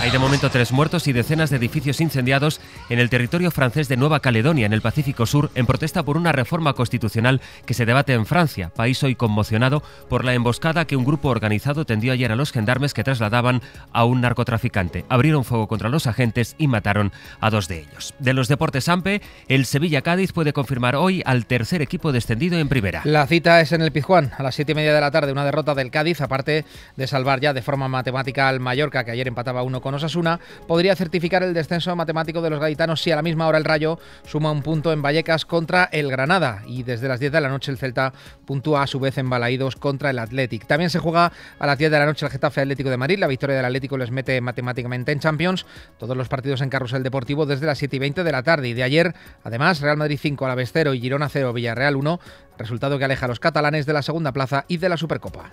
hay de momento 3 muertos y decenas de edificios incendiados en el territorio francés de Nueva Caledonia, en el Pacífico Sur, en protesta por una reforma constitucional que se debate en Francia, país hoy conmocionado por la emboscada que un grupo organizado tendió ayer a los gendarmes que trasladaban a un narcotraficante. Abrieron fuego contra los agentes y mataron a 2 de ellos. De los deportes AMPE, el Sevilla-Cádiz puede confirmar hoy al tercer equipo descendido en primera. La cita es en el Pizjuán, a las 7:30 de la tarde, una derrota del Cádiz, aparte de salvar ya de forma matemática al Mallorca, que ayer empataba 1 con Osasuna, podría certificar el descenso matemático de los gaditanos si a la misma hora el Rayo suma un punto en Vallecas contra el Granada, y desde las 10 de la noche el Celta puntúa a su vez en Balaídos contra el Athletic. También se juega a las 10 de la noche el Getafe Atlético de Madrid. La victoria del Atlético les mete matemáticamente en Champions. Todos los partidos en Carrusel Deportivo desde las 7:20 de la tarde. Y de ayer, además, Real Madrid 5, Alavés 0 y Girona 0, Villarreal 1, resultado que aleja a los catalanes de la segunda plaza y de la Supercopa.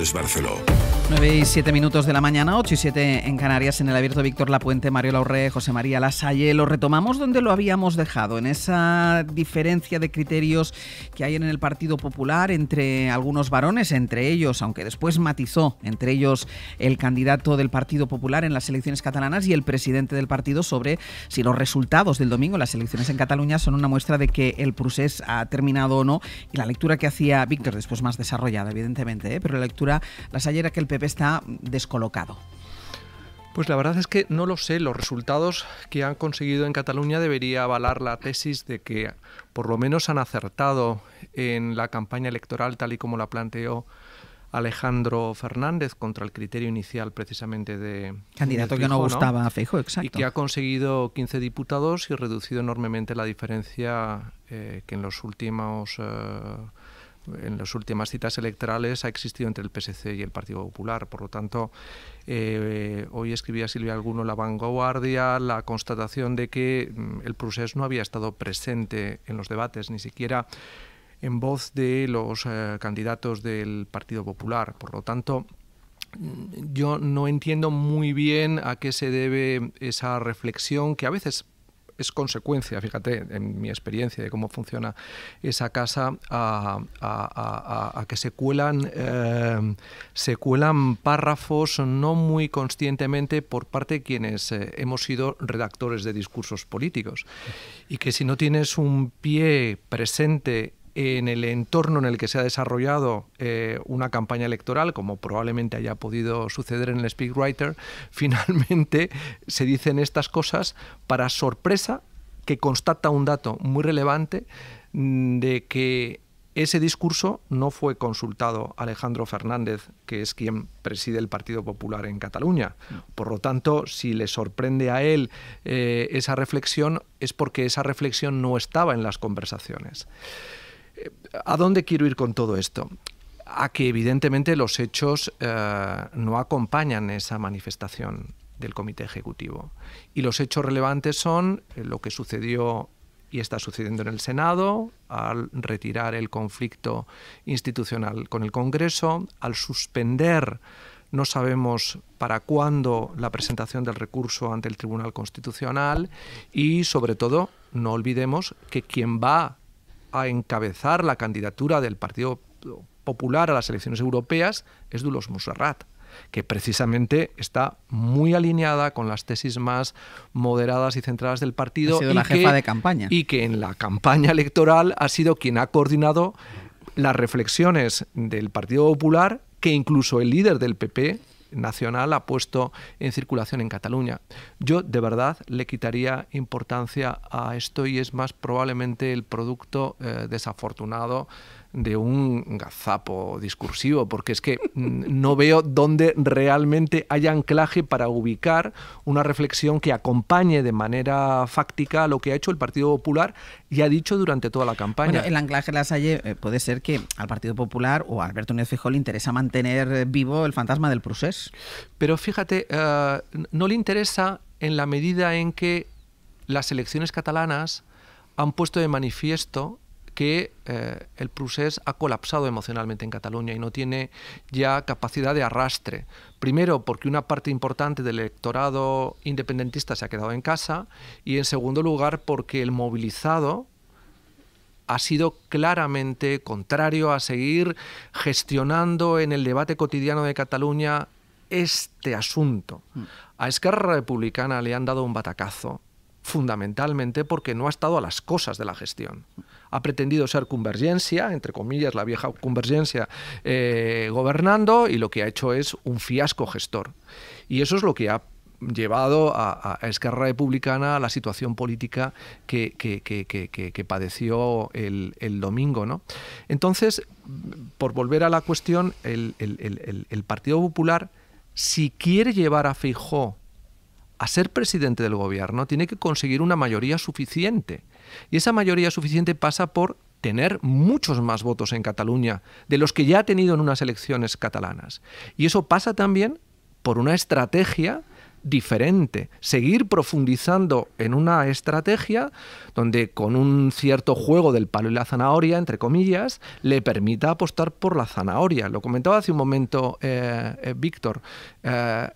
Ángels Barceló. 9:07 de la mañana, 8:07 en Canarias, en el abierto Víctor Lapuente, Mariola Urré, José María Lasalle. Lo retomamos donde lo habíamos dejado, en esa diferencia de criterios que hay en el Partido Popular entre algunos varones, entre ellos, aunque después matizó, entre ellos el candidato del Partido Popular en las elecciones catalanas y el presidente del partido, sobre si los resultados del domingo en las elecciones en Cataluña son una muestra de que el procés ha terminado o no. Y la lectura que hacía Víctor, después más desarrollada, evidentemente, pero la lectura Lasalle era que el PP está descolocado. Pues la verdad es que no lo sé. Los resultados que han conseguido en Cataluña debería avalar la tesis de que por lo menos han acertado en la campaña electoral tal y como la planteó Alejandro Fernández, contra el criterio inicial precisamente de candidato que no gustaba a Feijóo, exacto. Y que ha conseguido 15 diputados y reducido enormemente la diferencia que en las últimas citas electorales ha existido entre el PSC y el Partido Popular. Por lo tanto, hoy escribía Silvia Alguno en La Vanguardia la constatación de que el procés no había estado presente en los debates, ni siquiera en voz de los candidatos del Partido Popular. Por lo tanto, yo no entiendo muy bien a qué se debe esa reflexión, que a veces es consecuencia, fíjate, en mi experiencia de cómo funciona esa casa, a que se cuelan párrafos no muy conscientemente por parte de quienes hemos sido redactores de discursos políticos. Y que si no tienes un pie presente en el entorno en el que se ha desarrollado una campaña electoral, como probablemente haya podido suceder en el Speakwriter, finalmente se dicen estas cosas para sorpresa, que constata un dato muy relevante de que ese discurso no fue consultado a Alejandro Fernández, que es quien preside el Partido Popular en Cataluña. Por lo tanto, si le sorprende a él esa reflexión, es porque esa reflexión no estaba en las conversaciones. ¿A dónde quiero ir con todo esto? A que evidentemente los hechos no acompañan esa manifestación del Comité Ejecutivo. Y los hechos relevantes son lo que sucedió y está sucediendo en el Senado, al retirar el conflicto institucional con el Congreso, al suspender, no sabemos para cuándo, la presentación del recurso ante el Tribunal Constitucional, y sobre todo, no olvidemos que quien va a encabezar la candidatura del Partido Popular a las elecciones europeas es Dolors Montserrat, que precisamente está muy alineada con las tesis más moderadas y centradas del partido. Ha sido la jefa de campaña. Y que en la campaña electoral ha sido quien ha coordinado las reflexiones del Partido Popular, que incluso el líder del PP nacional ha puesto en circulación en Cataluña. Yo de verdad le quitaría importancia a esto, y es más probablemente el producto desafortunado de un gazapo discursivo, porque es que no veo dónde realmente hay anclaje para ubicar una reflexión que acompañe de manera fáctica lo que ha hecho el Partido Popular y ha dicho durante toda la campaña. Bueno, el anclaje, Lasalle, puede ser que al Partido Popular o a Alberto Núñez Feijóo le interesa mantener vivo el fantasma del procés. Pero fíjate, no le interesa en la medida en que las elecciones catalanas han puesto de manifiesto que el procés ha colapsado emocionalmente en Cataluña y no tiene ya capacidad de arrastre. Primero, porque una parte importante del electorado independentista se ha quedado en casa, y en segundo lugar, porque el movilizado ha sido claramente contrario a seguir gestionando en el debate cotidiano de Cataluña este asunto. A Esquerra Republicana le han dado un batacazo, fundamentalmente porque no ha estado a las cosas de la gestión. Ha pretendido ser convergencia, entre comillas, la vieja convergencia, gobernando, y lo que ha hecho es un fiasco gestor. Y eso es lo que ha llevado a Esquerra Republicana a la situación política que padeció el domingo, ¿no? Entonces, por volver a la cuestión, el Partido Popular, si quiere llevar a Feijóo a ser presidente del gobierno, tiene que conseguir una mayoría suficiente. Y esa mayoría suficiente pasa por tener muchos más votos en Cataluña de los que ya ha tenido en unas elecciones catalanas. Y eso pasa también por una estrategia diferente, seguir profundizando en una estrategia donde con un cierto juego del palo y la zanahoria, entre comillas, le permita apostar por la zanahoria. Lo comentaba hace un momento Víctor. El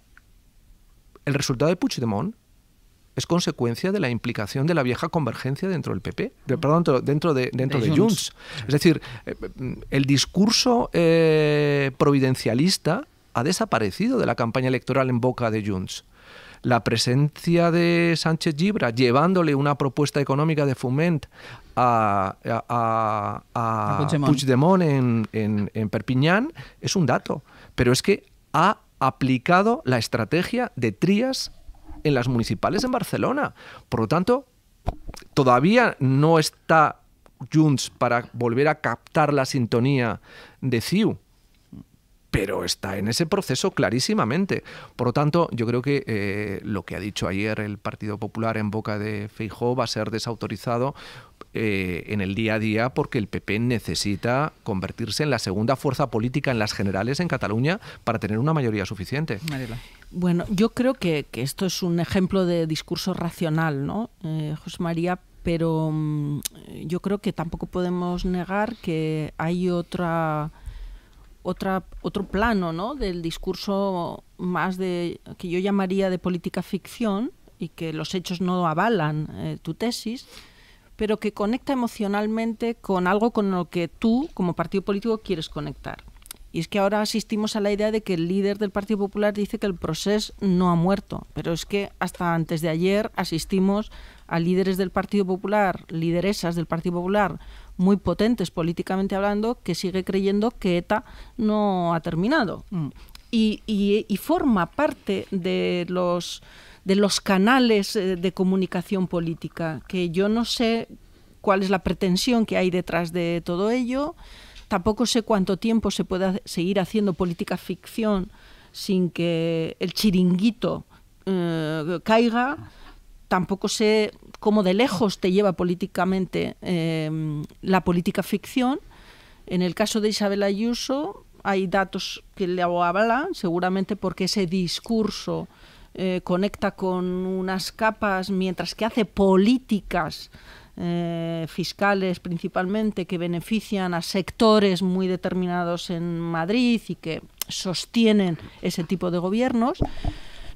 resultado de Puigdemont es consecuencia de la implicación de la vieja convergencia dentro del PP, dentro de Junts. Es decir, el discurso providencialista ha desaparecido de la campaña electoral en boca de Junts. La presencia de Sánchez Llibre llevándole una propuesta económica de Foment a Puigdemont en Perpiñán es un dato, pero es que ha aplicado la estrategia de Trias en las municipales en Barcelona. Por lo tanto, todavía no está Junts para volver a captar la sintonía de CiU, pero está en ese proceso clarísimamente. Por lo tanto, yo creo que lo que ha dicho ayer el Partido Popular en boca de Feijóo va a ser desautorizado en el día a día, porque el PP necesita convertirse en la segunda fuerza política en las generales en Cataluña para tener una mayoría suficiente. Mariela. Bueno, yo creo que esto es un ejemplo de discurso racional, ¿no, José María? Pero yo creo que tampoco podemos negar que hay otro plano, ¿no?, del discurso más de que yo llamaría de política ficción, y que los hechos no avalan tu tesis, pero que conecta emocionalmente con algo con lo que tú, como partido político, quieres conectar. Y es que ahora asistimos a la idea de que el líder del Partido Popular dice que el procés no ha muerto, pero es que hasta antes de ayer asistimos a líderes del Partido Popular, lideresas del Partido Popular, muy potentes políticamente hablando, que sigue creyendo que ETA no ha terminado. Y forma parte de los canales de comunicación política, que yo no sé cuál es la pretensión que hay detrás de todo ello. Tampoco sé cuánto tiempo se puede seguir haciendo política ficción sin que el chiringuito caiga. Tampoco sé cómo de lejos te lleva políticamente la política ficción. En el caso de Isabel Ayuso hay datos que le avalan, seguramente porque ese discurso conecta con unas capas, mientras que hace políticas fiscales principalmente que benefician a sectores muy determinados en Madrid y que sostienen ese tipo de gobiernos.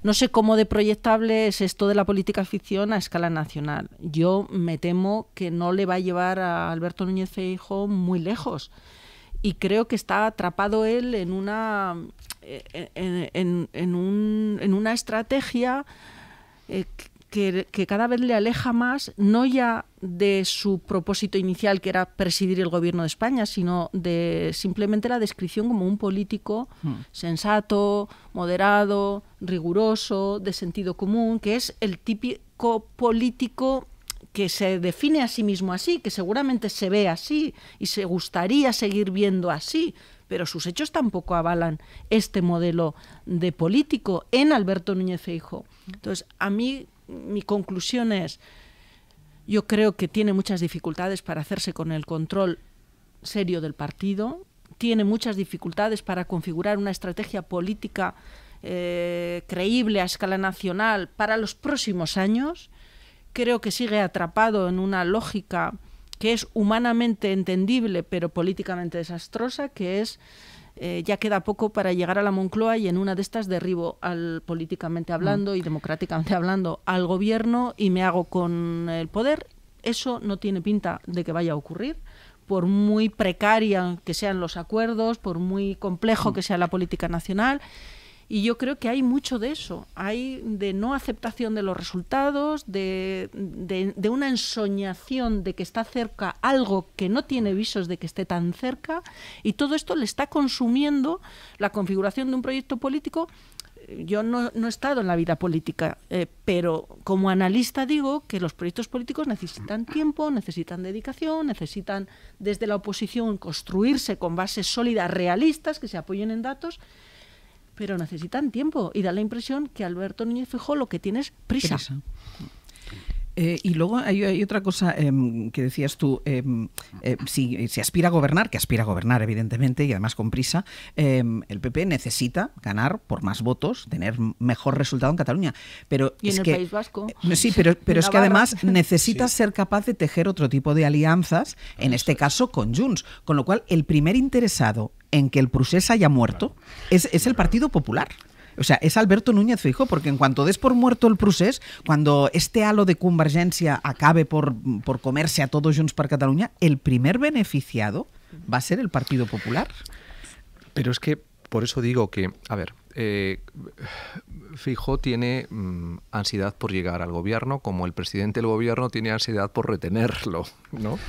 No sé cómo de proyectable es esto de la política ficción a escala nacional. Yo me temo que no le va a llevar a Alberto Núñez Feijóo muy lejos. Y creo que está atrapado él en una estrategia que cada vez le aleja más, no ya de su propósito inicial, que era presidir el gobierno de España, sino de simplemente la descripción como un político sensato, moderado, riguroso, de sentido común, que es el típico político que se define a sí mismo así, que seguramente se ve así y se gustaría seguir viendo así, pero sus hechos tampoco avalan este modelo de político en Alberto Núñez Feijóo. Entonces, a mí mi conclusión es, yo creo que tiene muchas dificultades para hacerse con el control serio del partido, tiene muchas dificultades para configurar una estrategia política creíble a escala nacional para los próximos años. Creo que sigue atrapado en una lógica que es humanamente entendible pero políticamente desastrosa, que es ya queda poco para llegar a la Moncloa y en una de estas derribo políticamente hablando y democráticamente hablando al gobierno y me hago con el poder. Eso no tiene pinta de que vaya a ocurrir, por muy precaria que sean los acuerdos, por muy complejo que sea la política nacional. Y yo creo que hay mucho de eso, hay de no aceptación de los resultados, de una ensoñación de que está cerca algo que no tiene visos de que esté tan cerca, y todo esto le está consumiendo la configuración de un proyecto político. Yo no he estado en la vida política, pero como analista digo que los proyectos políticos necesitan tiempo, necesitan dedicación, necesitan desde la oposición construirse con bases sólidas, realistas, que se apoyen en datos, pero necesitan tiempo, y da la impresión que Alberto Núñez Feijóo lo que tiene es prisa. Y luego hay otra cosa que decías tú, si aspira a gobernar, que aspira a gobernar evidentemente y además con prisa, el PP necesita ganar por más votos, tener mejor resultado en Cataluña. Pero y es en el que, País Vasco. Sí, pero es que además necesitas ser capaz de tejer otro tipo de alianzas, en este caso con Junts, con lo cual el primer interesado en que el procés haya muerto es el Partido Popular. O sea, es Alberto Núñez Feijóo, porque en cuanto des por muerto el procés, cuando este halo de convergencia acabe por comerse a todos Junts per Catalunya, el primer beneficiado va a ser el Partido Popular. Pero es que, por eso digo que, a ver, Feijóo tiene ansiedad por llegar al gobierno, como el presidente del gobierno tiene ansiedad por retenerlo, ¿no?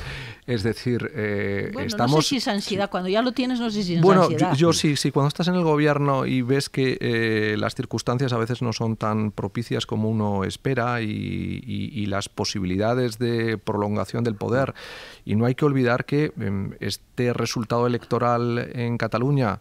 Es decir, no sé si es ansiedad, cuando ya lo tienes no sé si es ansiedad. Yo sí, cuando estás en el gobierno y ves que las circunstancias a veces no son tan propicias como uno espera y las posibilidades de prolongación del poder, y no hay que olvidar que este resultado electoral en Cataluña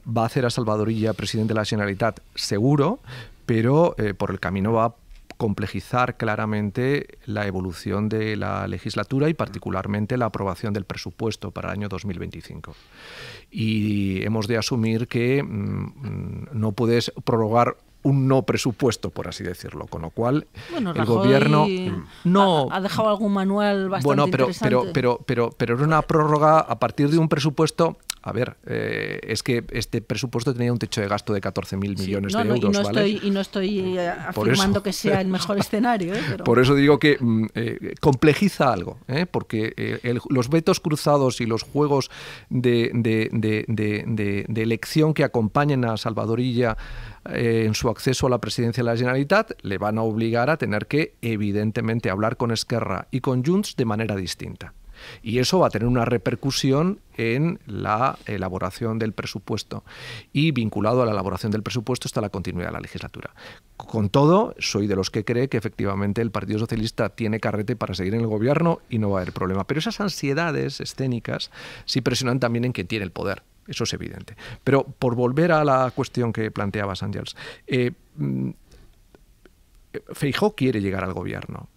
va a hacer a Salvador Illa presidente de la Generalitat, seguro, pero por el camino va a complejizar claramente la evolución de la legislatura y particularmente la aprobación del presupuesto para el año 2025. Y hemos de asumir que no puedes prorrogar un no presupuesto, por así decirlo, con lo cual el gobierno no ha dejado algún manual bastante interesante. pero era una prórroga a partir de un presupuesto. A ver, es que este presupuesto tenía un techo de gasto de 14.000 millones de euros, ¿vale? No estoy afirmando que sea el mejor escenario. Pero... Por eso digo que complejiza algo, porque los vetos cruzados y los juegos de elección que acompañen a Salvador Illa en su acceso a la presidencia de la Generalitat le van a obligar a tener que, evidentemente, hablar con Esquerra y con Junts de manera distinta. Y eso va a tener una repercusión en la elaboración del presupuesto. Y vinculado a la elaboración del presupuesto está la continuidad de la legislatura. Con todo, soy de los que cree que efectivamente el Partido Socialista tiene carrete para seguir en el gobierno y no va a haber problema. Pero esas ansiedades escénicas sí presionan también en quien tiene el poder. Eso es evidente. Pero por volver a la cuestión que planteabas, Ángels, Feijóo quiere llegar al gobierno.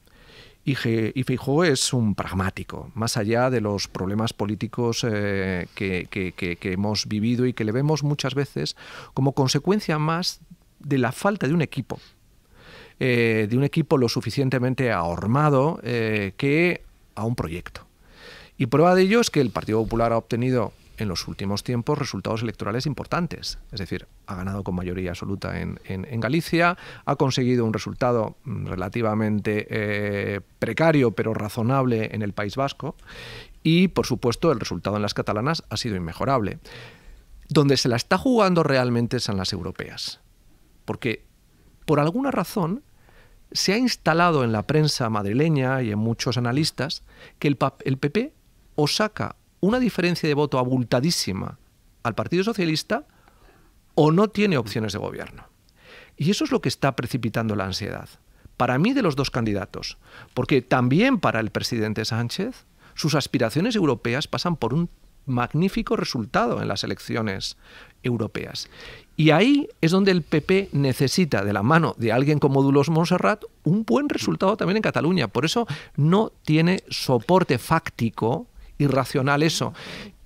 Y Feijóo es un pragmático, más allá de los problemas políticos que hemos vivido y que le vemos muchas veces como consecuencia más de la falta de un equipo lo suficientemente ahormado que a un proyecto. Y prueba de ello es que el Partido Popular ha obtenido en los últimos tiempos resultados electorales importantes. Es decir, ha ganado con mayoría absoluta en Galicia, ha conseguido un resultado relativamente precario pero razonable en el País Vasco y, por supuesto, el resultado en las catalanas ha sido inmejorable. Donde se la está jugando realmente son las europeas. Porque, por alguna razón, se ha instalado en la prensa madrileña y en muchos analistas que el PP o saca una diferencia de voto abultadísima al Partido Socialista o no tiene opciones de gobierno. Y eso es lo que está precipitando la ansiedad. Para mí, de los dos candidatos, porque también para el presidente Sánchez, sus aspiraciones europeas pasan por un magnífico resultado en las elecciones europeas. Y ahí es donde el PP necesita, de la mano de alguien como Dolors Montserrat, un buen resultado también en Cataluña. Por eso no tiene soporte fáctico irracional eso.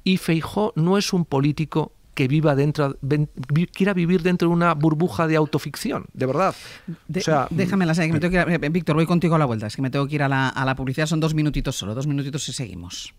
Y Feijóo no es un político que quiera vivir dentro de una burbuja de autoficción, de verdad. Déjame la que me tengo que ir Víctor, voy contigo a la vuelta. Es que me tengo que ir a la publicidad. Son 2 minutitos solo, 2 minutitos y seguimos.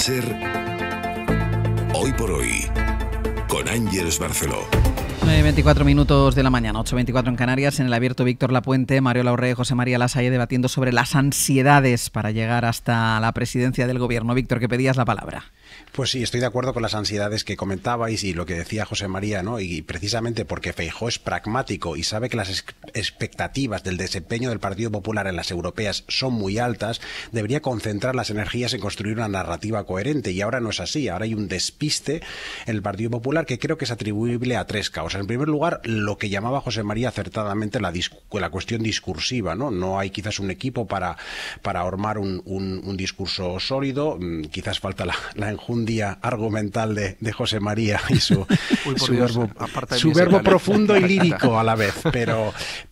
SER, Hoy por Hoy, con Ángeles Barceló. 24 minutos de la mañana, 8:24 en Canarias. En el abierto, Víctor Lapuente, Mariola Orre y José María Lasalle debatiendo sobre las ansiedades para llegar hasta la presidencia del gobierno. Víctor, que pedías la palabra. Pues sí, estoy de acuerdo con las ansiedades que comentabais y lo que decía José María, ¿no? Y precisamente porque Feijóo es pragmático y sabe que las expectativas del desempeño del Partido Popular en las europeas son muy altas, debería concentrar las energías en construir una narrativa coherente, y ahora no es así. Ahora hay un despiste en el Partido Popular que creo que es atribuible a tres causas. En primer lugar, lo que llamaba José María acertadamente la cuestión discursiva, ¿no? No hay quizás un equipo para armar un discurso sólido, quizás falta la enjundia argumental de José María y su verbo profundo y lírico a la vez,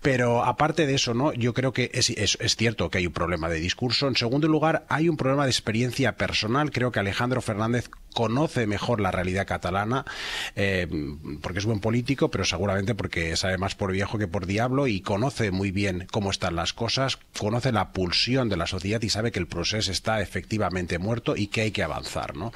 pero aparte de eso, ¿no? Yo creo que es cierto que hay un problema de discurso. En segundo lugar, hay un problema de experiencia personal. Creo que Alejandro Fernández conoce mejor la realidad catalana, porque es buen político, pero seguramente porque sabe más por viejo que por diablo, y conoce muy bien cómo están las cosas, conoce la pulsión de la sociedad y sabe que el proceso está efectivamente muerto y que hay que avanzar, ¿no?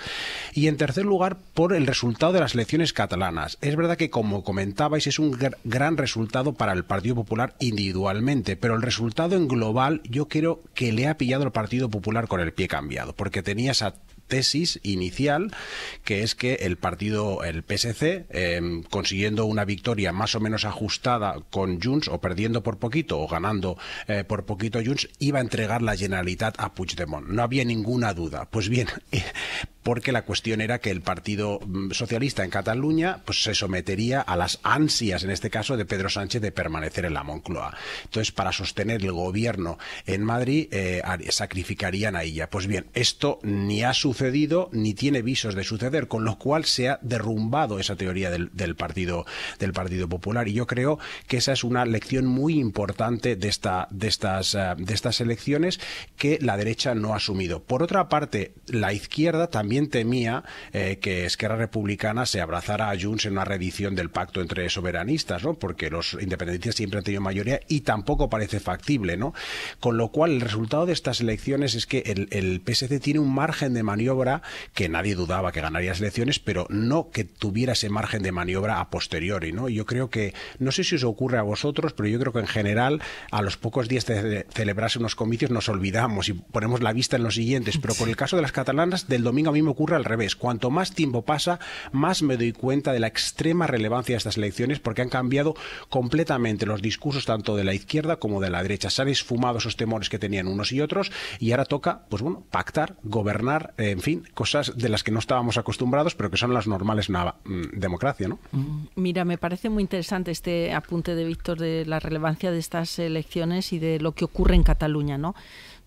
Y en tercer lugar, por el resultado de las elecciones catalanas. Es verdad que, como comentabais, es un gran resultado para el Partido Popular individualmente, pero el resultado en global yo creo que le ha pillado el Partido Popular con el pie cambiado, porque tenía esa tesis inicial, que es que el PSC, consiguiendo una victoria más o menos ajustada con Junts, o perdiendo por poquito o ganando por poquito Junts, iba a entregar la Generalitat a Puigdemont. No había ninguna duda. Pues bien, porque la cuestión era que el Partido Socialista en Cataluña pues se sometería a las ansias, en este caso, de Pedro Sánchez de permanecer en la Moncloa. Entonces, para sostener el gobierno en Madrid, sacrificarían a ella. Pues bien, esto ni ha sucedido ni tiene visos de suceder, con lo cual se ha derrumbado esa teoría del Partido Popular, y yo creo que esa es una lección muy importante de estas elecciones que la derecha no ha asumido. Por otra parte, la izquierda también temía que Esquerra Republicana se abrazara a Junts en una reedición del pacto entre soberanistas, ¿no? Porque los independentistas siempre han tenido mayoría y tampoco parece factible, ¿no? Con lo cual, el resultado de estas elecciones es que el PSC tiene un margen de maniobra que nadie dudaba que ganaría las elecciones, pero no que tuviera ese margen de maniobra a posteriori, ¿no? Yo creo que, no sé si os ocurre a vosotros, pero yo creo que en general, a los pocos días de celebrarse unos comicios, nos olvidamos y ponemos la vista en los siguientes. Pero con el caso de las catalanas, del domingo a mí me ocurre al revés. Cuanto más tiempo pasa, más me doy cuenta de la extrema relevancia de estas elecciones, porque han cambiado completamente los discursos tanto de la izquierda como de la derecha. Se han esfumado esos temores que tenían unos y otros, y ahora toca, pues bueno, pactar, gobernar, en fin, cosas de las que no estábamos acostumbrados, pero que son las normales en una democracia, ¿no? Mira, me parece muy interesante este apunte de Víctor de la relevancia de estas elecciones y de lo que ocurre en Cataluña, ¿no?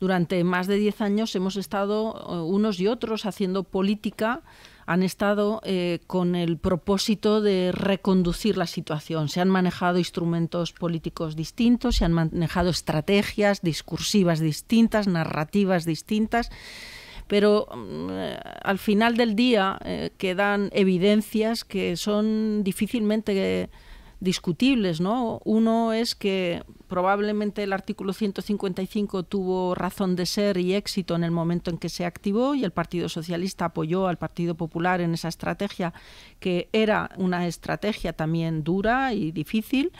Durante más de 10 años hemos estado unos y otros haciendo política, han estado con el propósito de reconducir la situación. Se han manejado instrumentos políticos distintos, se han manejado estrategias discursivas distintas, narrativas distintas, pero al final del día quedan evidencias que son difícilmente discutibles, ¿no? Uno es que probablemente el artículo 155 tuvo razón de ser y éxito en el momento en que se activó, y el Partido Socialista apoyó al Partido Popular en esa estrategia, que era una estrategia también dura y difícil,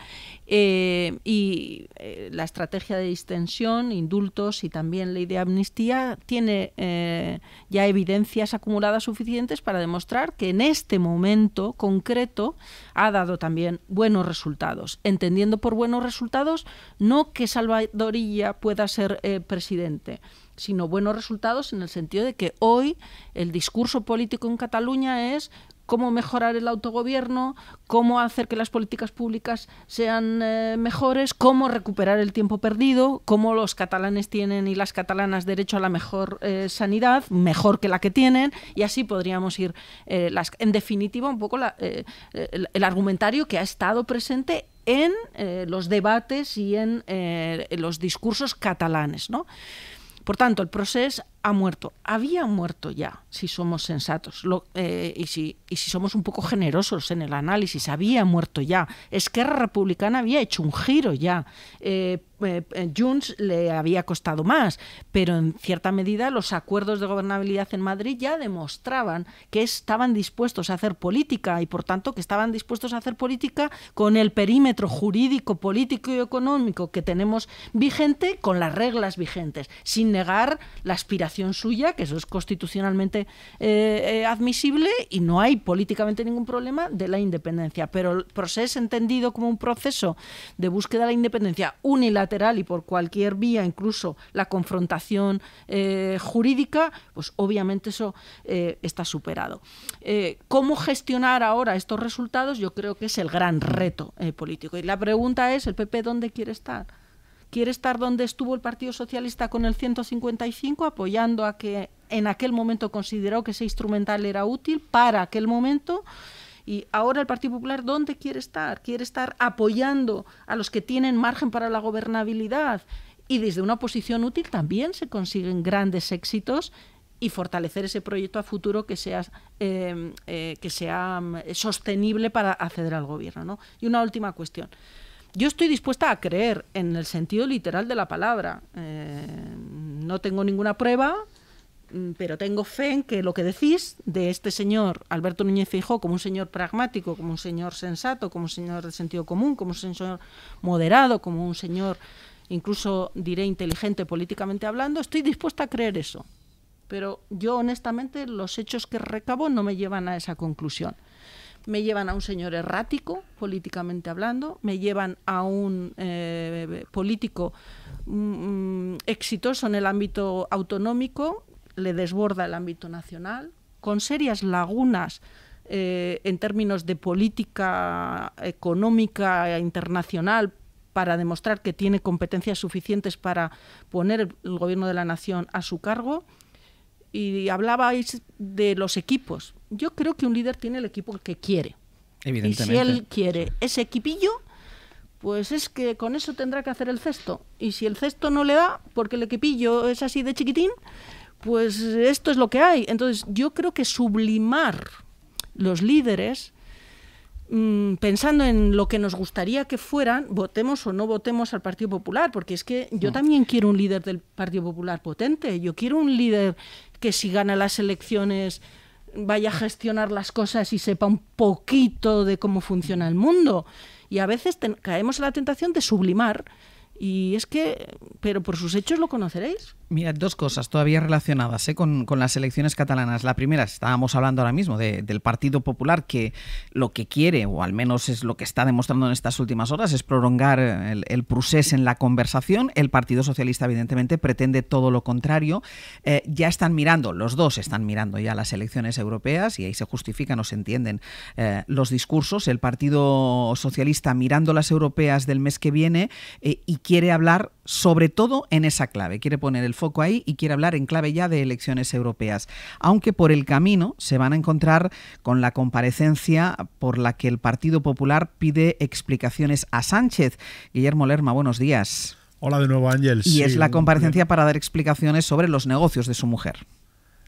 la estrategia de distensión, indultos y también ley de amnistía tiene ya evidencias acumuladas suficientes para demostrar que en este momento concreto ha dado también buenos resultados, entendiendo por buenos resultados no que Salvador Illa pueda ser presidente, sino buenos resultados en el sentido de que hoy el discurso político en Cataluña es cómo mejorar el autogobierno, cómo hacer que las políticas públicas sean mejores, cómo recuperar el tiempo perdido, cómo los catalanes tienen y las catalanas derecho a la mejor sanidad, mejor que la que tienen, y así podríamos ir, en definitiva, un poco el argumentario que ha estado presente en los debates y en los discursos catalanes, ¿no? Por tanto, el procés ha muerto. Había muerto ya, si somos sensatos, y si somos un poco generosos en el análisis, había muerto ya. Esquerra Republicana había hecho un giro ya. Junts le había costado más, pero en cierta medida los acuerdos de gobernabilidad en Madrid ya demostraban que estaban dispuestos a hacer política, y por tanto que estaban dispuestos a hacer política con el perímetro jurídico, político y económico que tenemos vigente, con las reglas vigentes, sin negar la aspiración suya, que eso es constitucionalmente admisible, y no hay políticamente ningún problema de la independencia, pero el proceso entendido como un proceso de búsqueda de la independencia unilateral y por cualquier vía, incluso la confrontación jurídica, pues obviamente eso está superado. ¿Cómo gestionar ahora estos resultados? Yo creo que es el gran reto político, y la pregunta es, ¿el PP dónde quiere estar? ¿Quiere estar donde estuvo el Partido Socialista con el 155, apoyando a que en aquel momento consideró que ese instrumental era útil para aquel momento? Y ahora el Partido Popular, ¿dónde quiere estar? Quiere estar apoyando a los que tienen margen para la gobernabilidad, y desde una posición útil también se consiguen grandes éxitos, y fortalecer ese proyecto a futuro que sea sostenible para acceder al gobierno, ¿no? Y una última cuestión. Yo estoy dispuesta a creer en el sentido literal de la palabra. No tengo ninguna prueba, pero tengo fe en que lo que decís de este señor Alberto Núñez Feijóo como un señor pragmático, como un señor sensato, como un señor de sentido común, como un señor moderado, como un señor incluso diré inteligente políticamente hablando, estoy dispuesta a creer eso. Pero yo honestamente los hechos que recabo no me llevan a esa conclusión. Me llevan a un señor errático, políticamente hablando, me llevan a un político exitoso en el ámbito autonómico, le desborda el ámbito nacional, con serias lagunas en términos de política económica internacional para demostrar que tiene competencias suficientes para poner el gobierno de la nación a su cargo. Y hablabais de los equipos. Yo creo que un líder tiene el equipo que quiere. Evidentemente. Y si él quiere ese equipillo, pues es que con eso tendrá que hacer el cesto. Y si el cesto no le da, porque el equipillo es así de chiquitín, pues esto es lo que hay. Entonces yo creo que sublimar los líderes, pensando en lo que nos gustaría que fueran, votemos o no votemos al Partido Popular, porque es que yo también quiero un líder del Partido Popular potente. Yo quiero un líder que si gana las elecciones vaya a gestionar las cosas y sepa un poquito de cómo funciona el mundo. Y a veces caemos en la tentación de sublimar, y es que, pero por sus hechos lo conoceréis. Mira, dos cosas todavía relacionadas con las elecciones catalanas. La primera, estábamos hablando ahora mismo del Partido Popular, que lo que quiere, o al menos es lo que está demostrando en estas últimas horas, es prolongar el procés en la conversación. El Partido Socialista, evidentemente, pretende todo lo contrario. Ya están mirando, los dos están mirando ya las elecciones europeas, y ahí se justifican o se entienden los discursos. El Partido Socialista mirando las europeas del mes que viene y quiere hablar sobre todo en esa clave, quiere poner el foco ahí y quiere hablar en clave ya de elecciones europeas, aunque por el camino se van a encontrar con la comparecencia por la que el Partido Popular pide explicaciones a Sánchez. Guillermo Lerma, buenos días. Hola de nuevo, Ángel. Y sí, es la comparecencia para dar explicaciones sobre los negocios de su mujer.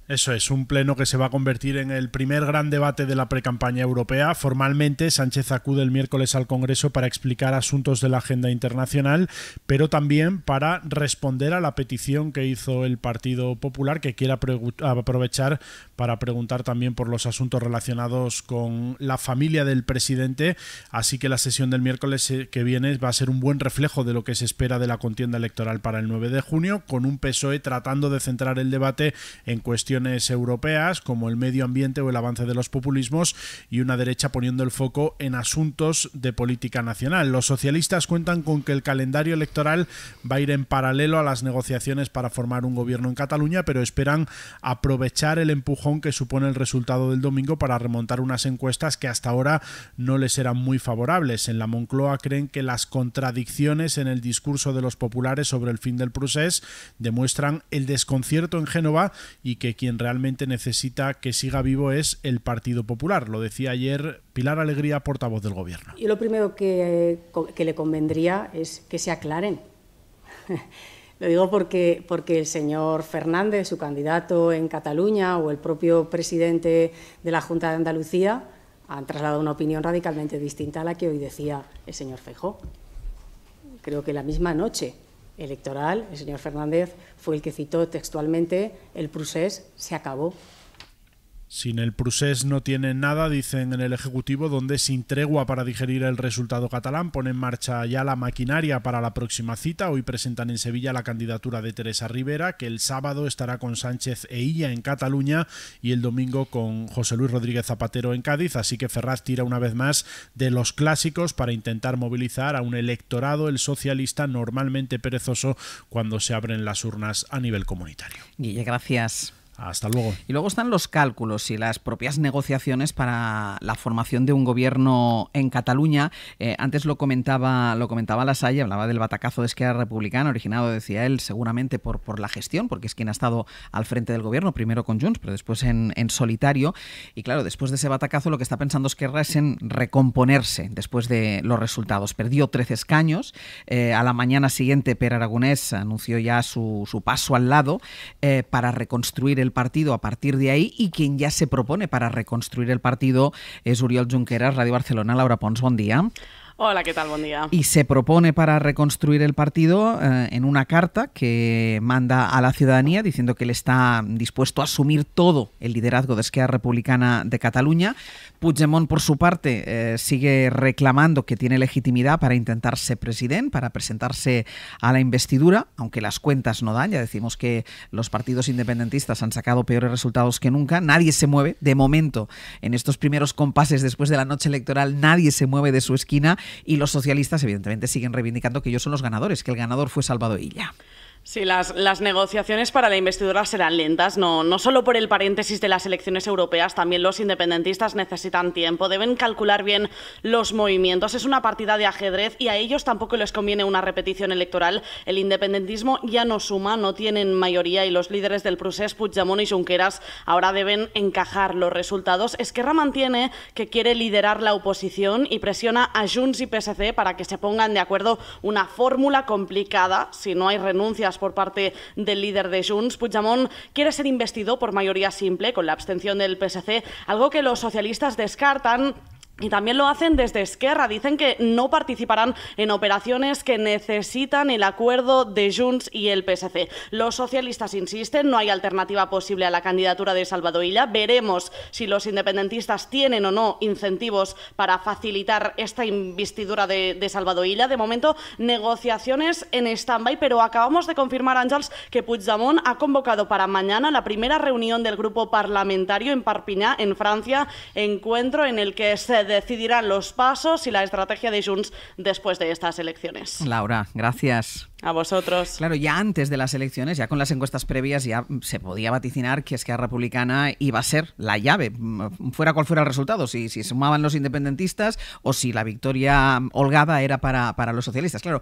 Eso es, un pleno que se va a convertir en el primer gran debate de la precampaña europea. Formalmente, Sánchez acude el miércoles al Congreso para explicar asuntos de la agenda internacional, pero también para responder a la petición que hizo el Partido Popular, que quiere aprovechar para preguntar también por los asuntos relacionados con la familia del presidente. Así que la sesión del miércoles que viene va a ser un buen reflejo de lo que se espera de la contienda electoral para el 9 de junio, con un PSOE tratando de centrar el debate en cuestiones europeas como el medio ambiente o el avance de los populismos, y una derecha poniendo el foco en asuntos de política nacional. Los socialistas cuentan con que el calendario electoral va a ir en paralelo a las negociaciones para formar un gobierno en Cataluña, pero esperan aprovechar el empujón que supone el resultado del domingo para remontar unas encuestas que hasta ahora no les eran muy favorables. En la Moncloa creen que las contradicciones en el discurso de los populares sobre el fin del procés demuestran el desconcierto en Génova y que quien realmente necesita que siga vivo es el Partido Popular. Lo decía ayer Pilar Alegría, portavoz del Gobierno. Yo lo primero que le convendría es que se aclaren. Lo digo porque el señor Fernández, su candidato en Cataluña, o el propio presidente de la Junta de Andalucía han trasladado una opinión radicalmente distinta a la que hoy decía el señor Feijóo. Creo que la misma noche electoral, el señor Fernández fue el que citó textualmente: el procés se acabó. Sin el procés no tienen nada, dicen en el Ejecutivo, donde sin tregua para digerir el resultado catalán pone en marcha ya la maquinaria para la próxima cita. Hoy presentan en Sevilla la candidatura de Teresa Rivera, que el sábado estará con Sánchez e Illa en Cataluña y el domingo con José Luis Rodríguez Zapatero en Cádiz. Así que Ferraz tira una vez más de los clásicos para intentar movilizar a un electorado, el socialista, normalmente perezoso cuando se abren las urnas a nivel comunitario. Guille, gracias. Hasta luego. Y luego están los cálculos y las propias negociaciones para la formación de un gobierno en Cataluña. Antes lo comentaba Lasalle, hablaba del batacazo de Esquerra Republicana, originado, decía él, seguramente por la gestión, porque es quien ha estado al frente del gobierno, primero con Junts, pero después en solitario. Y claro, después de ese batacazo lo que está pensando Esquerra es en recomponerse después de los resultados. Perdió 13 escaños. A la mañana siguiente, Pere Aragonès anunció ya su paso al lado para reconstruir el partido a partir de ahí, y quien ya se propone para reconstruir el partido es Oriol Junqueras. Radio Barcelona, Laura Pons, buen día. Hola, ¿qué tal? Buen día. Y se propone para reconstruir el partido en una carta que manda a la ciudadanía diciendo que él está dispuesto a asumir todo el liderazgo de Esquerra Republicana de Cataluña. Puigdemont, por su parte, sigue reclamando que tiene legitimidad para intentar ser presidente, para presentarse a la investidura, aunque las cuentas no dan. Ya decimos que los partidos independentistas han sacado peores resultados que nunca. Nadie se mueve, de momento, en estos primeros compases después de la noche electoral, nadie se mueve de su esquina. Y los socialistas, evidentemente, siguen reivindicando que ellos son los ganadores, que el ganador fue Salvador Illa. Sí, las negociaciones para la investidura serán lentas, no solo por el paréntesis de las elecciones europeas, también los independentistas necesitan tiempo, deben calcular bien los movimientos. Es una partida de ajedrez y a ellos tampoco les conviene una repetición electoral. El independentismo ya no suma, no tienen mayoría, y los líderes del procés, Puigdemont y Junqueras, ahora deben encajar los resultados. Esquerra mantiene que quiere liderar la oposición y presiona a Junts y PSC para que se pongan de acuerdo, una fórmula complicada si no hay renuncias por parte del líder de Junts. Puigdemont quiere ser investido por mayoría simple, con la abstención del PSC, algo que los socialistas descartan. Y también lo hacen desde Esquerra. Dicen que no participarán en operaciones que necesitan el acuerdo de Junts y el PSC. Los socialistas insisten, no hay alternativa posible a la candidatura de Salvador Illa. Veremos si los independentistas tienen o no incentivos para facilitar esta investidura de Salvador Illa. De momento, negociaciones en stand-by, pero acabamos de confirmar, Àngels, que Puigdemont ha convocado para mañana la primera reunión del grupo parlamentario en Perpinyà, en Francia, encuentro en el que se decidirán los pasos y la estrategia de Junts después de estas elecciones. Laura, gracias. A vosotros. Claro, ya antes de las elecciones, ya con las encuestas previas, ya se podía vaticinar que Esquerra Republicana iba a ser la llave, fuera cual fuera el resultado, si sumaban los independentistas o si la victoria holgada era para los socialistas. Claro,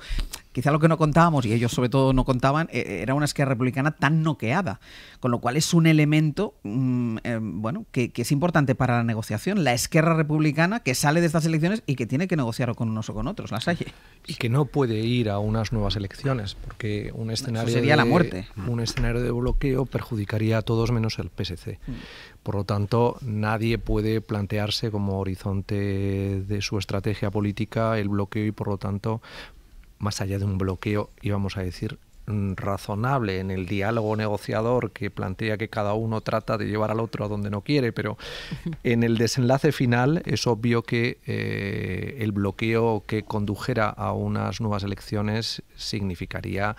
quizá lo que no contábamos, y ellos sobre todo no contaban, era una Esquerra Republicana tan noqueada, con lo cual es un elemento que es importante para la negociación. La Esquerra Republicana que sale de estas elecciones y que tiene que negociar con unos o con otros, Lasalle. Y que no puede ir a unas nuevas elecciones elecciones, porque un escenario sería la muerte. Un escenario de bloqueo perjudicaría a todos menos al PSC. Por lo tanto, nadie puede plantearse como horizonte de su estrategia política el bloqueo y, por lo tanto, más allá de un bloqueo, íbamos a decir, razonable en el diálogo negociador que plantea que cada uno trata de llevar al otro a donde no quiere, pero en el desenlace final es obvio que el bloqueo que condujera a unas nuevas elecciones significaría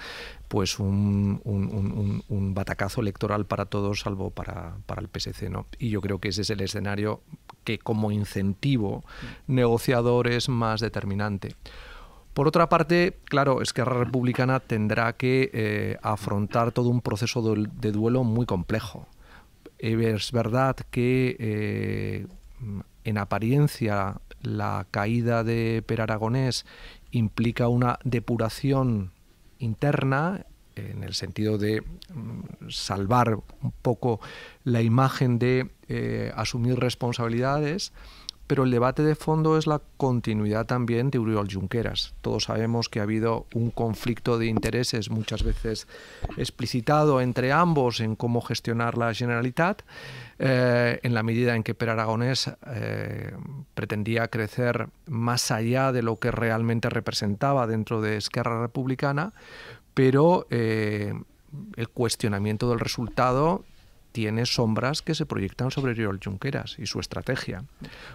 pues un batacazo electoral para todos, salvo para el PSC, ¿no? Y yo creo que ese es el escenario que como incentivo negociador es más determinante. Por otra parte, claro, Esquerra Republicana tendrá que afrontar todo un proceso de duelo muy complejo. Es verdad que en apariencia la caída de Pere Aragonés implica una depuración interna, en el sentido de salvar un poco la imagen de asumir responsabilidades, pero el debate de fondo es la continuidad también de Oriol Junqueras. Todos sabemos que ha habido un conflicto de intereses muchas veces explicitado entre ambos en cómo gestionar la Generalitat, en la medida en que Pere Aragonés pretendía crecer más allá de lo que realmente representaba dentro de Esquerra Republicana, pero el cuestionamiento del resultado tiene sombras que se proyectan sobre Oriol Junqueras y su estrategia.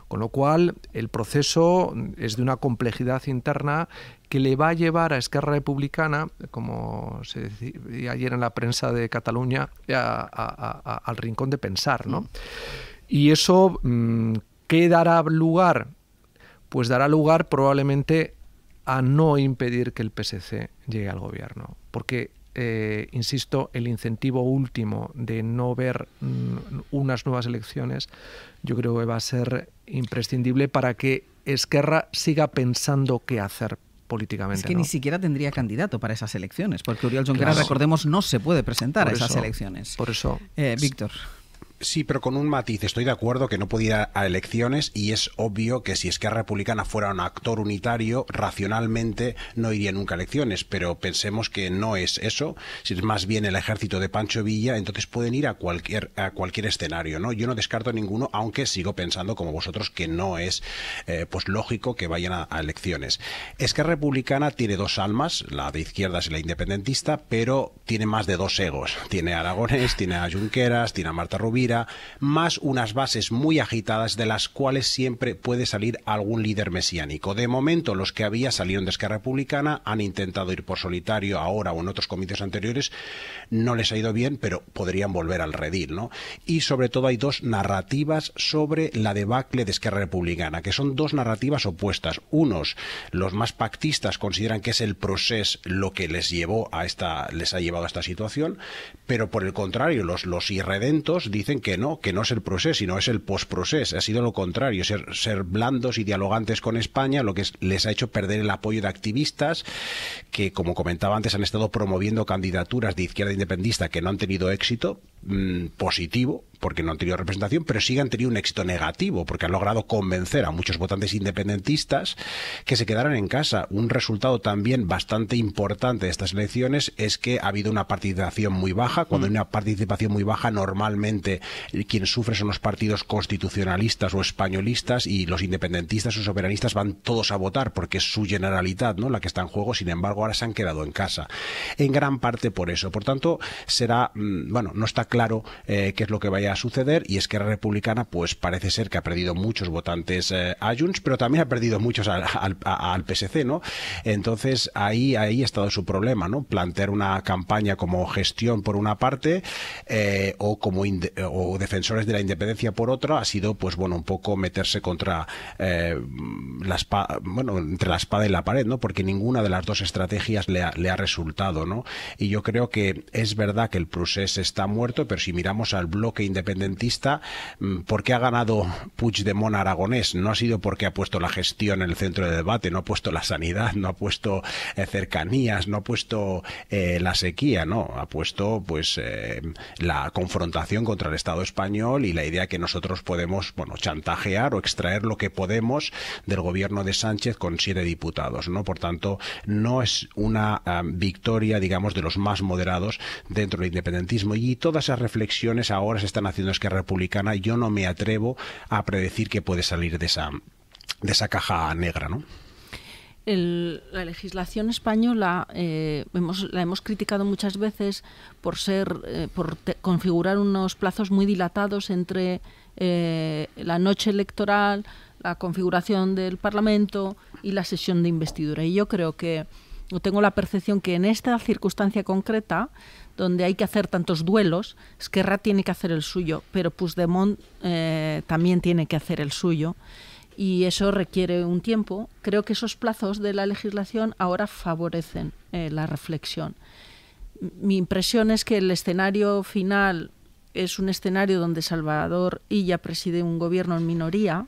Con lo cual, el proceso es de una complejidad interna que le va a llevar a Esquerra Republicana, como se decía ayer en la prensa de Cataluña, al rincón de pensar, ¿no? Y eso, ¿qué dará lugar? Pues dará lugar probablemente a no impedir que el PSC llegue al gobierno, porque insisto, el incentivo último de no ver unas nuevas elecciones, yo creo que va a ser imprescindible para que Esquerra siga pensando qué hacer políticamente. Es que ¿no? ni siquiera tendría candidato para esas elecciones, porque Oriol Junqueras, recordemos, no se puede presentar a esas elecciones. Por eso. Víctor. Sí, pero con un matiz. Estoy de acuerdo que no puede ir a elecciones y es obvio que si Esquerra Republicana fuera un actor unitario, racionalmente no iría nunca a elecciones, pero pensemos que no es eso, si es más bien el ejército de Pancho Villa, entonces pueden ir a cualquier escenario, ¿no? Yo no descarto ninguno, aunque sigo pensando como vosotros que no es pues lógico que vayan a elecciones. Esquerra Republicana tiene dos almas, la de izquierdas y la independentista, pero tiene más de dos egos. Tiene a Aragonés, tiene a Junqueras, tiene a Marta Rovira, más unas bases muy agitadas de las cuales siempre puede salir algún líder mesiánico. De momento, los que había salieron de Esquerra Republicana, han intentado ir por solitario ahora o en otros comicios anteriores, no les ha ido bien, pero podrían volver al redil, ¿no? Y sobre todo hay dos narrativas sobre la debacle de Esquerra Republicana, que son dos narrativas opuestas. Unos, los más pactistas, consideran que es el procés lo que les ha llevado a esta situación, pero por el contrario, los irredentos dicen que no es el procés, sino es el post-procés. Ha sido lo contrario, ser blandos y dialogantes con España, lo que les ha hecho perder el apoyo de activistas que, como comentaba antes, han estado promoviendo candidaturas de izquierda independentista que no han tenido éxito positivo, porque no han tenido representación, pero sí han tenido un éxito negativo, porque han logrado convencer a muchos votantes independentistas que se quedaran en casa. Un resultado también bastante importante de estas elecciones es que ha habido una participación muy baja. Cuando hay una participación muy baja, normalmente quien sufre son los partidos constitucionalistas o españolistas, y los independentistas o soberanistas van todos a votar, porque es su Generalitat, ¿no?, la que está en juego. Sin embargo, ahora se han quedado en casa, en gran parte por eso. Por tanto, será, no está claro qué es lo que vaya a suceder, y Esquerra Republicana pues parece ser que ha perdido muchos votantes a Junts, pero también ha perdido muchos al PSC, ¿no? Entonces ahí ha estado su problema, ¿no? Plantear una campaña como gestión por una parte o defensores de la independencia por otra ha sido pues un poco meterse contra entre la espada y la pared, ¿no? Porque ninguna de las dos estrategias le ha resultado, ¿no? Y yo creo que es verdad que el procés está muerto, pero si miramos al bloque independiente independentista, ¿por qué ha ganado Puigdemont Aragonés? No ha sido porque ha puesto la gestión en el centro del debate, no ha puesto la sanidad, no ha puesto cercanías, no ha puesto la sequía, no, ha puesto pues la confrontación contra el Estado español y la idea que nosotros podemos, bueno, chantajear o extraer lo que podemos del gobierno de Sánchez con 7 diputados, ¿no? Por tanto, no es una victoria, digamos, de los más moderados dentro del independentismo, y todas esas reflexiones ahora se están haciendo en Esquerra Republicana. Yo no me atrevo a predecir que puede salir de esa caja negra, ¿no? La legislación española la hemos criticado muchas veces por configurar unos plazos muy dilatados entre la noche electoral, la configuración del Parlamento y la sesión de investidura. Y yo creo tengo la percepción que en esta circunstancia concreta, donde hay que hacer tantos duelos, Esquerra tiene que hacer el suyo, pero Puigdemont también tiene que hacer el suyo. Y eso requiere un tiempo. Creo que esos plazos de la legislación ahora favorecen la reflexión. Mi impresión es que el escenario final es un escenario donde Salvador Illa preside un gobierno en minoría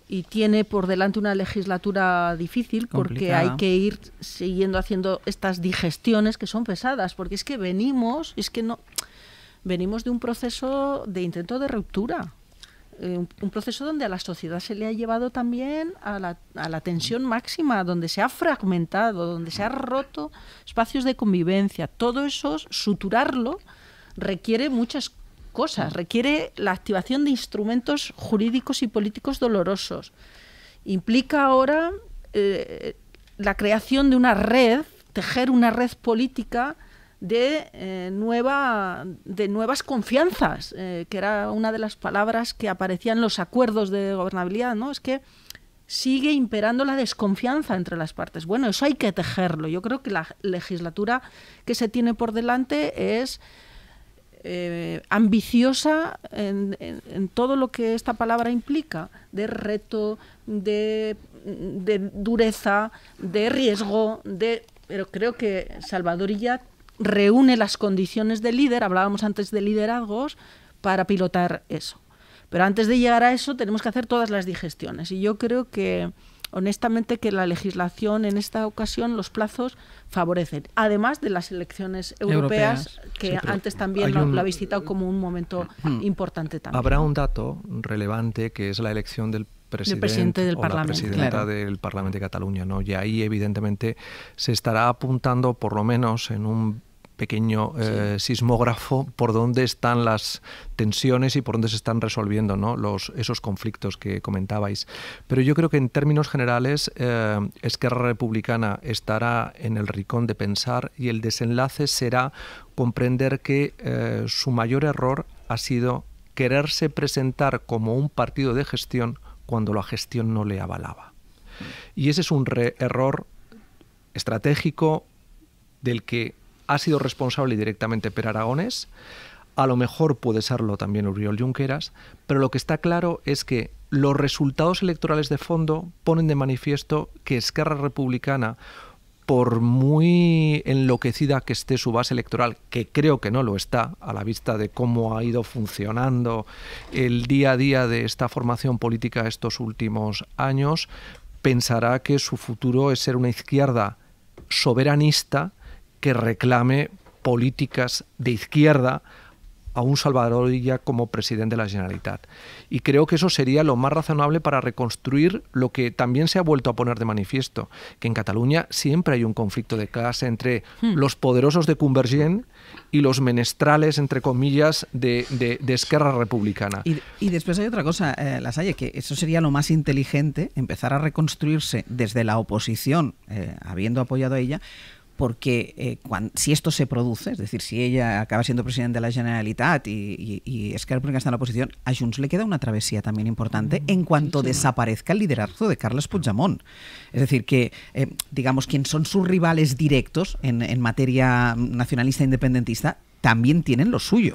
y tiene por delante una legislatura difícil, porque complicada. hay que ir siguiendo haciendo estas digestiones que son pesadas, porque es que venimos de un proceso de intento de ruptura. Un proceso donde a la sociedad se le ha llevado también a la tensión máxima, donde se ha fragmentado, donde se ha roto espacios de convivencia. Todo eso, suturarlo, requiere muchas cosas. Requiere la activación de instrumentos jurídicos y políticos dolorosos. Implica ahora la creación de una red, tejer una red política de nuevas confianzas, que era una de las palabras que aparecían en los acuerdos de gobernabilidad, ¿no? Es que sigue imperando la desconfianza entre las partes. Bueno, eso hay que tejerlo. Yo creo que la legislatura que se tiene por delante es ambiciosa en todo lo que esta palabra implica, de reto, de dureza, de riesgo, pero creo que Salvador Illa reúne las condiciones de líder, hablábamos antes de liderazgos, para pilotar eso. Pero antes de llegar a eso tenemos que hacer todas las digestiones, y yo creo que honestamente que la legislación en esta ocasión, los plazos favorecen, además de las elecciones europeas que sí, antes también lo habéis citado como un momento importante también. Habrá un dato relevante que es la elección del presidente del Parlamento, la presidenta del Parlamento de Cataluña, ¿no? Y ahí evidentemente se estará apuntando, por lo menos en un pequeño sismógrafo, por dónde están las tensiones y por dónde se están resolviendo, ¿no? esos conflictos que comentabais. Pero yo creo que en términos generales Esquerra Republicana estará en el rincón de pensar, y el desenlace será comprender que su mayor error ha sido quererse presentar como un partido de gestión cuando la gestión no le avalaba. Y ese es un error estratégico del que ha sido responsable directamente Pere Aragonés, a lo mejor puede serlo también Oriol Junqueras, pero lo que está claro es que los resultados electorales de fondo ponen de manifiesto que Esquerra Republicana, por muy enloquecida que esté su base electoral, que creo que no lo está, a la vista de cómo ha ido funcionando el día a día de esta formación política estos últimos años, pensará que su futuro es ser una izquierda soberanista que reclame políticas de izquierda a un Salvador Illa como presidente de la Generalitat. Y creo que eso sería lo más razonable para reconstruir lo que también se ha vuelto a poner de manifiesto, que en Cataluña siempre hay un conflicto de clase entre los poderosos de Convergent y los menestrales, entre comillas, de Esquerra Republicana. Y después hay otra cosa, Lasalle, que eso sería lo más inteligente, empezar a reconstruirse desde la oposición, habiendo apoyado a ella, porque si esto se produce, es decir, si ella acaba siendo presidenta de la Generalitat y Esquerra Republicana está en la oposición, a Junts le queda una travesía también importante en cuanto desaparezca el liderazgo de Carles Puigdemont. Es decir, que, digamos, quien son sus rivales directos en materia nacionalista e independentista también tienen lo suyo.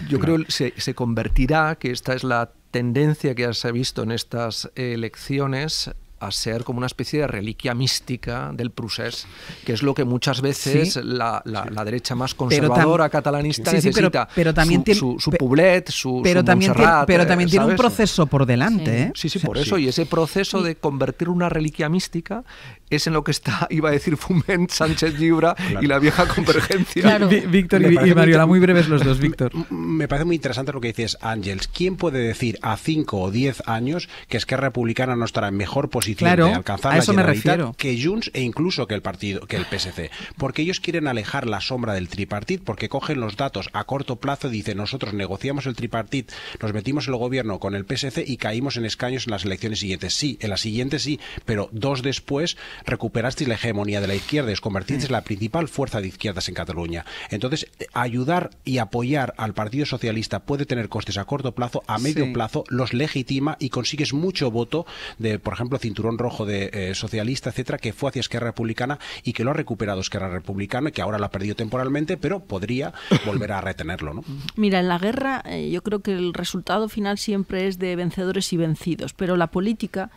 Yo creo que se convertirá, que esta es la tendencia que se ha visto en estas elecciones, a ser como una especie de reliquia mística del procés, que es lo que muchas veces la derecha más conservadora catalanista necesita. Pero también su Poblet, su Montserrat, pero también tiene un proceso por delante. Sí, por eso. Y ese proceso de convertir una reliquia mística es en lo que está, iba a decir Foment, Sánchez Llibre y la vieja convergencia. Claro. Víctor y Mariola, muy breves los dos, Víctor. Me parece muy interesante lo que dices, Ángels. ¿Quién puede decir a 5 o 10 años que Esquerra Republicana no estará en mejor posición de alcanzar la Generalitat que Junts e incluso que el PSC? Porque ellos quieren alejar la sombra del tripartit, porque cogen los datos a corto plazo y dicen, nosotros negociamos el tripartit, nos metimos en el gobierno con el PSC y caímos en escaños en las elecciones siguientes. Sí, en las siguientes sí, pero 2 después recuperasteis la hegemonía de la izquierda y os convertisteis en la principal fuerza de izquierdas en Cataluña. Entonces, ayudar y apoyar al Partido Socialista puede tener costes a corto plazo, a medio plazo los legitima y consigues mucho voto de, por ejemplo, cinturón rojo de socialista, etcétera, que fue hacia Esquerra Republicana y que lo ha recuperado Esquerra Republicana, que ahora lo ha perdido temporalmente, pero podría volver a retenerlo, ¿no? Mira, en la guerra yo creo que el resultado final siempre es de vencedores y vencidos, pero la política,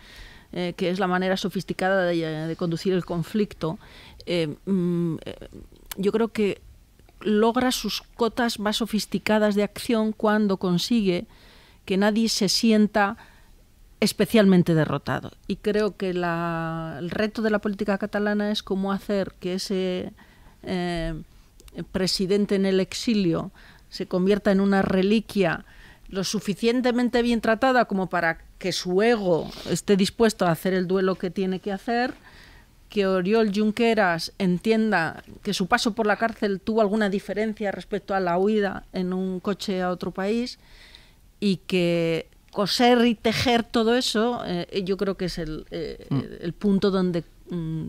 que es la manera sofisticada de conducir el conflicto, yo creo que logra sus cotas más sofisticadas de acción cuando consigue que nadie se sienta especialmente derrotado. Y creo que el reto de la política catalana es cómo hacer que ese presidente en el exilio se convierta en una reliquia lo suficientemente bien tratada como para que su ego esté dispuesto a hacer el duelo que tiene que hacer, que Oriol Junqueras entienda que su paso por la cárcel tuvo alguna diferencia respecto a la huida en un coche a otro país, y que coser y tejer todo eso, yo creo que es el punto donde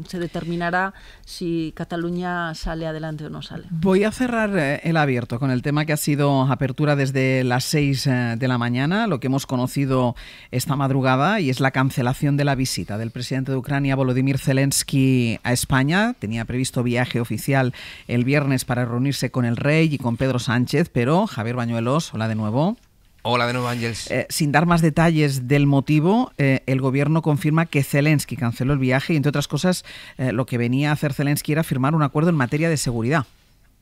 se determinará si Cataluña sale adelante o no sale. Voy a cerrar el abierto con el tema que ha sido apertura desde las 6 de la mañana, lo que hemos conocido esta madrugada, y es la cancelación de la visita del presidente de Ucrania, Volodymyr Zelensky, a España. Tenía previsto viaje oficial el viernes para reunirse con el rey y con Pedro Sánchez, pero Javier Bañuelos, hola de nuevo. Hola de nuevo, Ángels. Sin dar más detalles del motivo, el gobierno confirma que Zelensky canceló el viaje y, entre otras cosas, lo que venía a hacer Zelensky era firmar un acuerdo en materia de seguridad.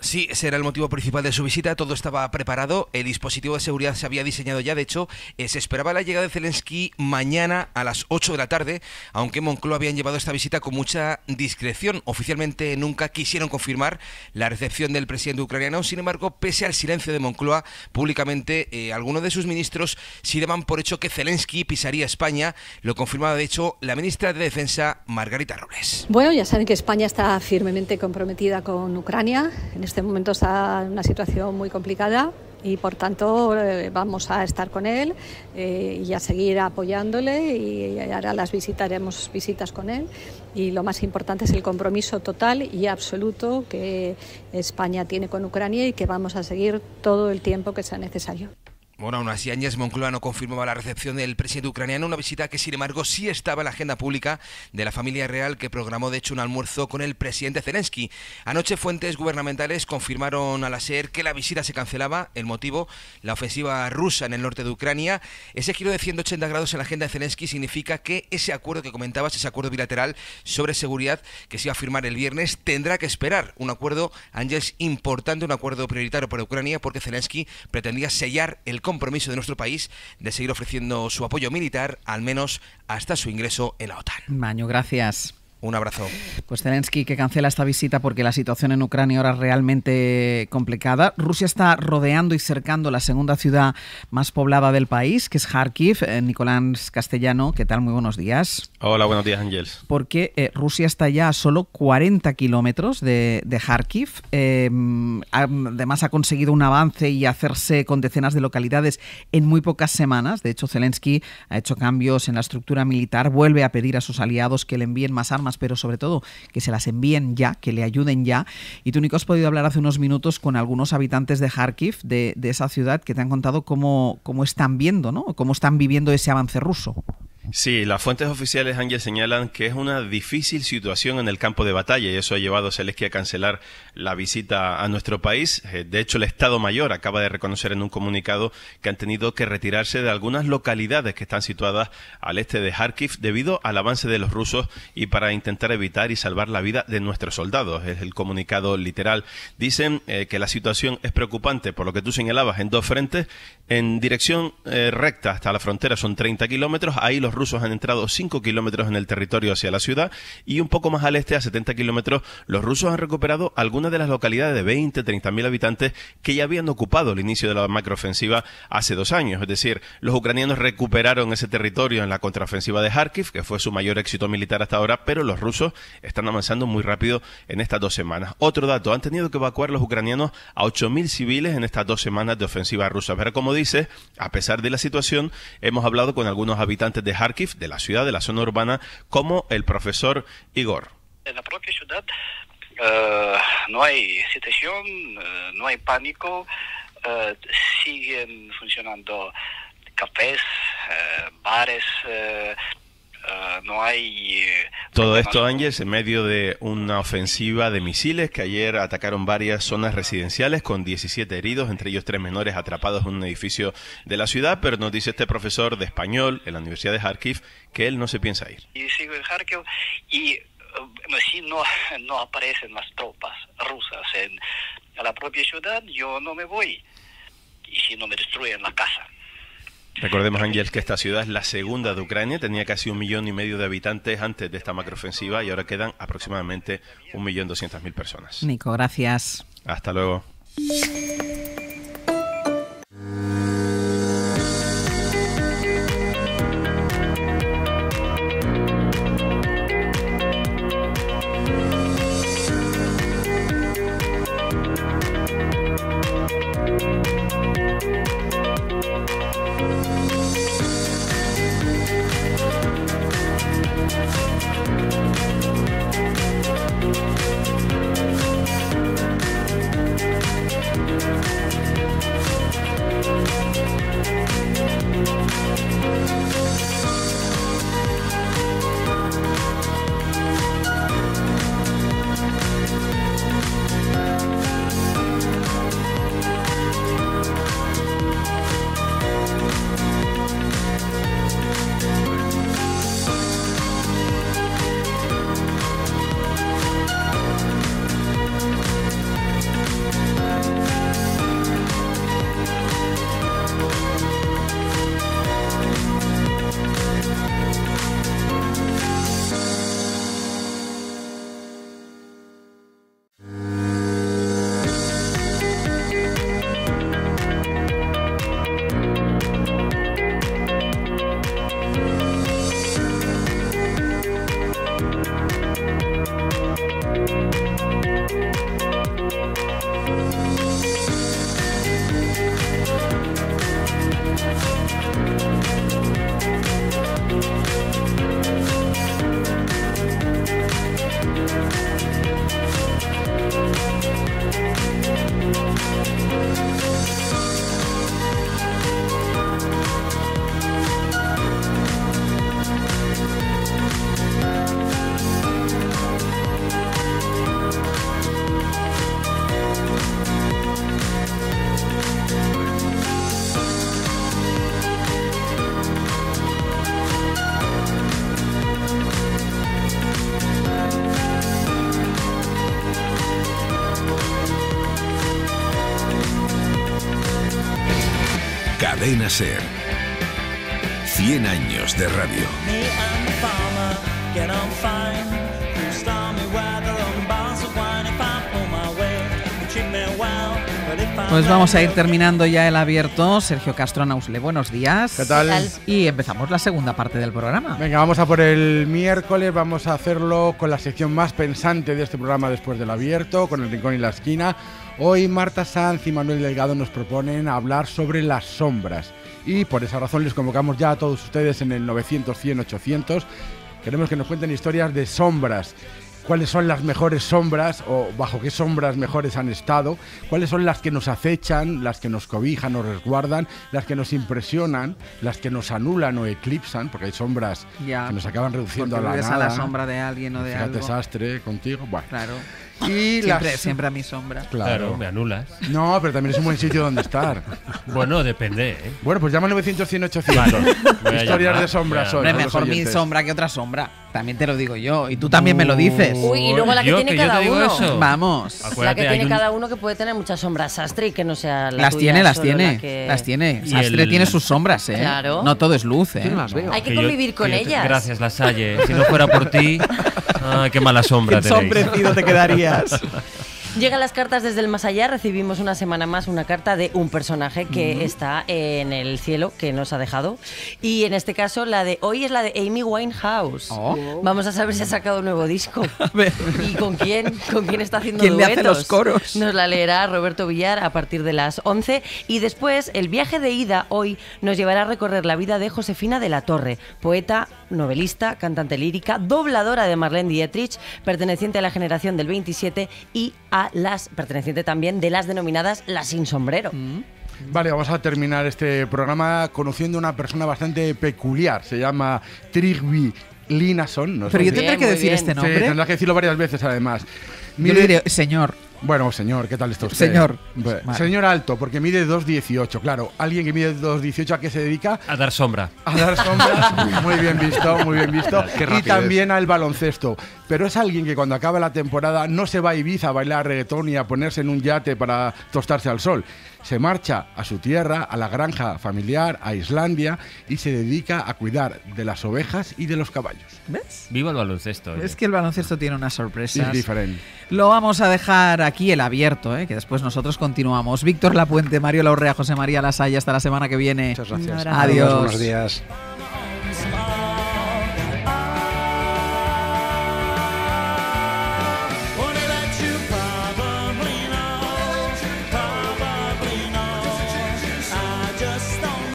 Sí, ese era el motivo principal de su visita, todo estaba preparado, el dispositivo de seguridad se había diseñado ya, de hecho, se esperaba la llegada de Zelensky mañana a las 8 de la tarde, aunque Moncloa habían llevado esta visita con mucha discreción. Oficialmente nunca quisieron confirmar la recepción del presidente ucraniano, sin embargo, pese al silencio de Moncloa, públicamente algunos de sus ministros sí daban por hecho que Zelensky pisaría España, lo confirmaba de hecho la ministra de Defensa, Margarita Robles. Bueno, ya saben que España está firmemente comprometida con Ucrania. En este momento está en una situación muy complicada y por tanto vamos a estar con él y a seguir apoyándole, y ahora haremos visitas con él, y lo más importante es el compromiso total y absoluto que España tiene con Ucrania y que vamos a seguir todo el tiempo que sea necesario. Bueno, aún así, Áñez, Moncloa no confirmaba la recepción del presidente ucraniano, una visita que, sin embargo, sí estaba en la agenda pública de la familia real, que programó, de hecho, un almuerzo con el presidente Zelensky. Anoche, fuentes gubernamentales confirmaron a la SER que la visita se cancelaba. El motivo, la ofensiva rusa en el norte de Ucrania. Ese giro de 180 grados en la agenda de Zelensky significa que ese acuerdo que comentabas, ese acuerdo bilateral sobre seguridad que se iba a firmar el viernes, tendrá que esperar. Un acuerdo, Ángels, importante, un acuerdo prioritario para Ucrania, porque Zelensky pretendía sellar el compromiso de nuestro país de seguir ofreciendo su apoyo militar, al menos hasta su ingreso en la OTAN. Maño, gracias. Un abrazo. Pues Zelensky, que cancela esta visita porque la situación en Ucrania ahora es realmente complicada. Rusia está rodeando y cercando la segunda ciudad más poblada del país, que es Kharkiv. Nicolás Castellano, ¿qué tal? Muy buenos días. Hola, buenos días, Ángels. Porque Rusia está ya a solo 40 kilómetros de Kharkiv. Además ha conseguido un avance y hacerse con decenas de localidades en muy pocas semanas. De hecho, Zelensky ha hecho cambios en la estructura militar, vuelve a pedir a sus aliados que le envíen más armas, pero sobre todo que se las envíen ya, que le ayuden ya. Y tú, Nico, has podido hablar hace unos minutos con algunos habitantes de Kharkiv, de esa ciudad, que te han contado cómo están viendo, ¿no? Cómo están viviendo ese avance ruso. Sí, las fuentes oficiales, Ángel, señalan que es una difícil situación en el campo de batalla y eso ha llevado a Zelensky a cancelar la visita a nuestro país. De hecho, el Estado Mayor acaba de reconocer en un comunicado que han tenido que retirarse de algunas localidades que están situadas al este de Kharkiv debido al avance de los rusos y para intentar evitar y salvar la vida de nuestros soldados. Es el comunicado literal. Dicen que la situación es preocupante, por lo que tú señalabas, en dos frentes. En dirección recta hasta la frontera son 30 kilómetros. Ahí los rusos han entrado 5 kilómetros en el territorio hacia la ciudad y un poco más al este, a 70 kilómetros, los rusos han recuperado algunas de las localidades de 20, 30.000 habitantes que ya habían ocupado el inicio de la macroofensiva hace 2 años. Es decir, los ucranianos recuperaron ese territorio en la contraofensiva de Kharkiv, que fue su mayor éxito militar hasta ahora, pero los rusos están avanzando muy rápido en estas 2 semanas. Otro dato, han tenido que evacuar los ucranianos a 8.000 civiles en estas 2 semanas de ofensiva rusa. Pero como dice, a pesar de la situación, hemos hablado con algunos habitantes de Kharkiv, de la ciudad, de la zona urbana, como el profesor Igor. En la propia ciudad no hay situación, no hay pánico, siguen funcionando cafés, bares, no hay... Todo esto, Ángel, en medio de una ofensiva de misiles que ayer atacaron varias zonas residenciales con 17 heridos, entre ellos 3 menores atrapados en un edificio de la ciudad, pero nos dice este profesor de español en la Universidad de Kharkiv que él no se piensa ir. Y sigo en Kharkiv y si no aparecen las tropas rusas en la propia ciudad, yo no me voy. Y si no me destruyen la casa. Recordemos, Ángel, que esta ciudad es la segunda de Ucrania, tenía casi 1,5 millones de habitantes antes de esta macroofensiva y ahora quedan aproximadamente 1.200.000 personas. Nico, gracias. Hasta luego. Cadena SER. 100 años de radio. Pues vamos a ir terminando ya el abierto. Sergio Castro Nausle, buenos días. ¿Qué tal? Y empezamos la segunda parte del programa. Venga, vamos a por el miércoles. Vamos a hacerlo con la sección más pensante de este programa después del abierto, con el Rincón y la Esquina. Hoy Marta Sanz y Manuel Delgado nos proponen hablar sobre las sombras. Y por esa razón les convocamos ya a todos ustedes en el 900 100 800. Queremos que nos cuenten historias de sombras. cuáles son las mejores sombras o bajo qué sombras mejores han estado, cuáles son las que nos acechan, las que nos cobijan o resguardan, las que nos impresionan, las que nos anulan o eclipsan, porque hay sombras que nos acaban reduciendo a la nada. A la sombra de alguien o de algo. Desastre contigo, bueno. Claro. Y siempre a mi sombra. Claro, me anulas. No, pero también es un buen sitio donde estar. Bueno, depende, ¿eh? Bueno, pues llama al 900-100-800. Vale, Historias de sombras hoy. Mejor mi sombra que otra sombra. También te lo digo yo. Y tú también me lo dices. Uy, y luego la que tiene cada uno. Vamos. Acuérdate, la que tiene cada uno, que puede tener muchas sombras. Sastre, y que no sea la las tuya, las tiene. Sastre tiene sus sombras, ¿eh? Claro. No todo es luz, ¿eh? Hay que convivir con ellas. Gracias, Lasalle. Si no fuera por ti, qué mala sombra tenéis. Ensombrecido te quedarías. Llegan las cartas desde el más allá. Recibimos una semana más una carta de un personaje que está en el cielo, que nos ha dejado. Y en este caso, la de hoy es la de Amy Winehouse. Vamos a saber si ha sacado un nuevo disco. ¿Y con quién? ¿Con quién está haciendo duetos? ¿Quién le hace los coros? Nos la leerá Roberto Villar a partir de las 11. Y después, el viaje de ida hoy nos llevará a recorrer la vida de Josefina de la Torre, poeta, novelista, cantante lírica, dobladora de Marlene Dietrich, perteneciente a la generación del 27 y perteneciente también de las denominadas las sin sombrero. Vale, vamos a terminar este programa conociendo a una persona bastante peculiar. Se llama Trygve Linason. Pero yo tendré que decir este nombre. Sí, tendrás que decirlo varias veces además. Yo le diré, señor. Bueno, señor, ¿qué tal está usted? Señor. Bueno, señor alto, porque mide 2,18. Claro, alguien que mide 2,18, ¿a qué se dedica? A dar sombra. A dar sombra. Muy bien visto, muy bien visto. Y también al baloncesto. Pero es alguien que cuando acaba la temporada no se va a Ibiza a bailar reggaetón y a ponerse en un yate para tostarse al sol. Se marcha a su tierra, a la granja familiar, a Islandia, y se dedica a cuidar de las ovejas y de los caballos. ¿Ves? Viva el baloncesto. Es que el baloncesto tiene unas sorpresas. Es diferente. Lo vamos a dejar aquí el abierto, que después nosotros continuamos. Víctor Lapuente, Mario Laurrea, José María Lasalle, hasta la semana que viene. Muchas gracias. Adiós. Buenos días.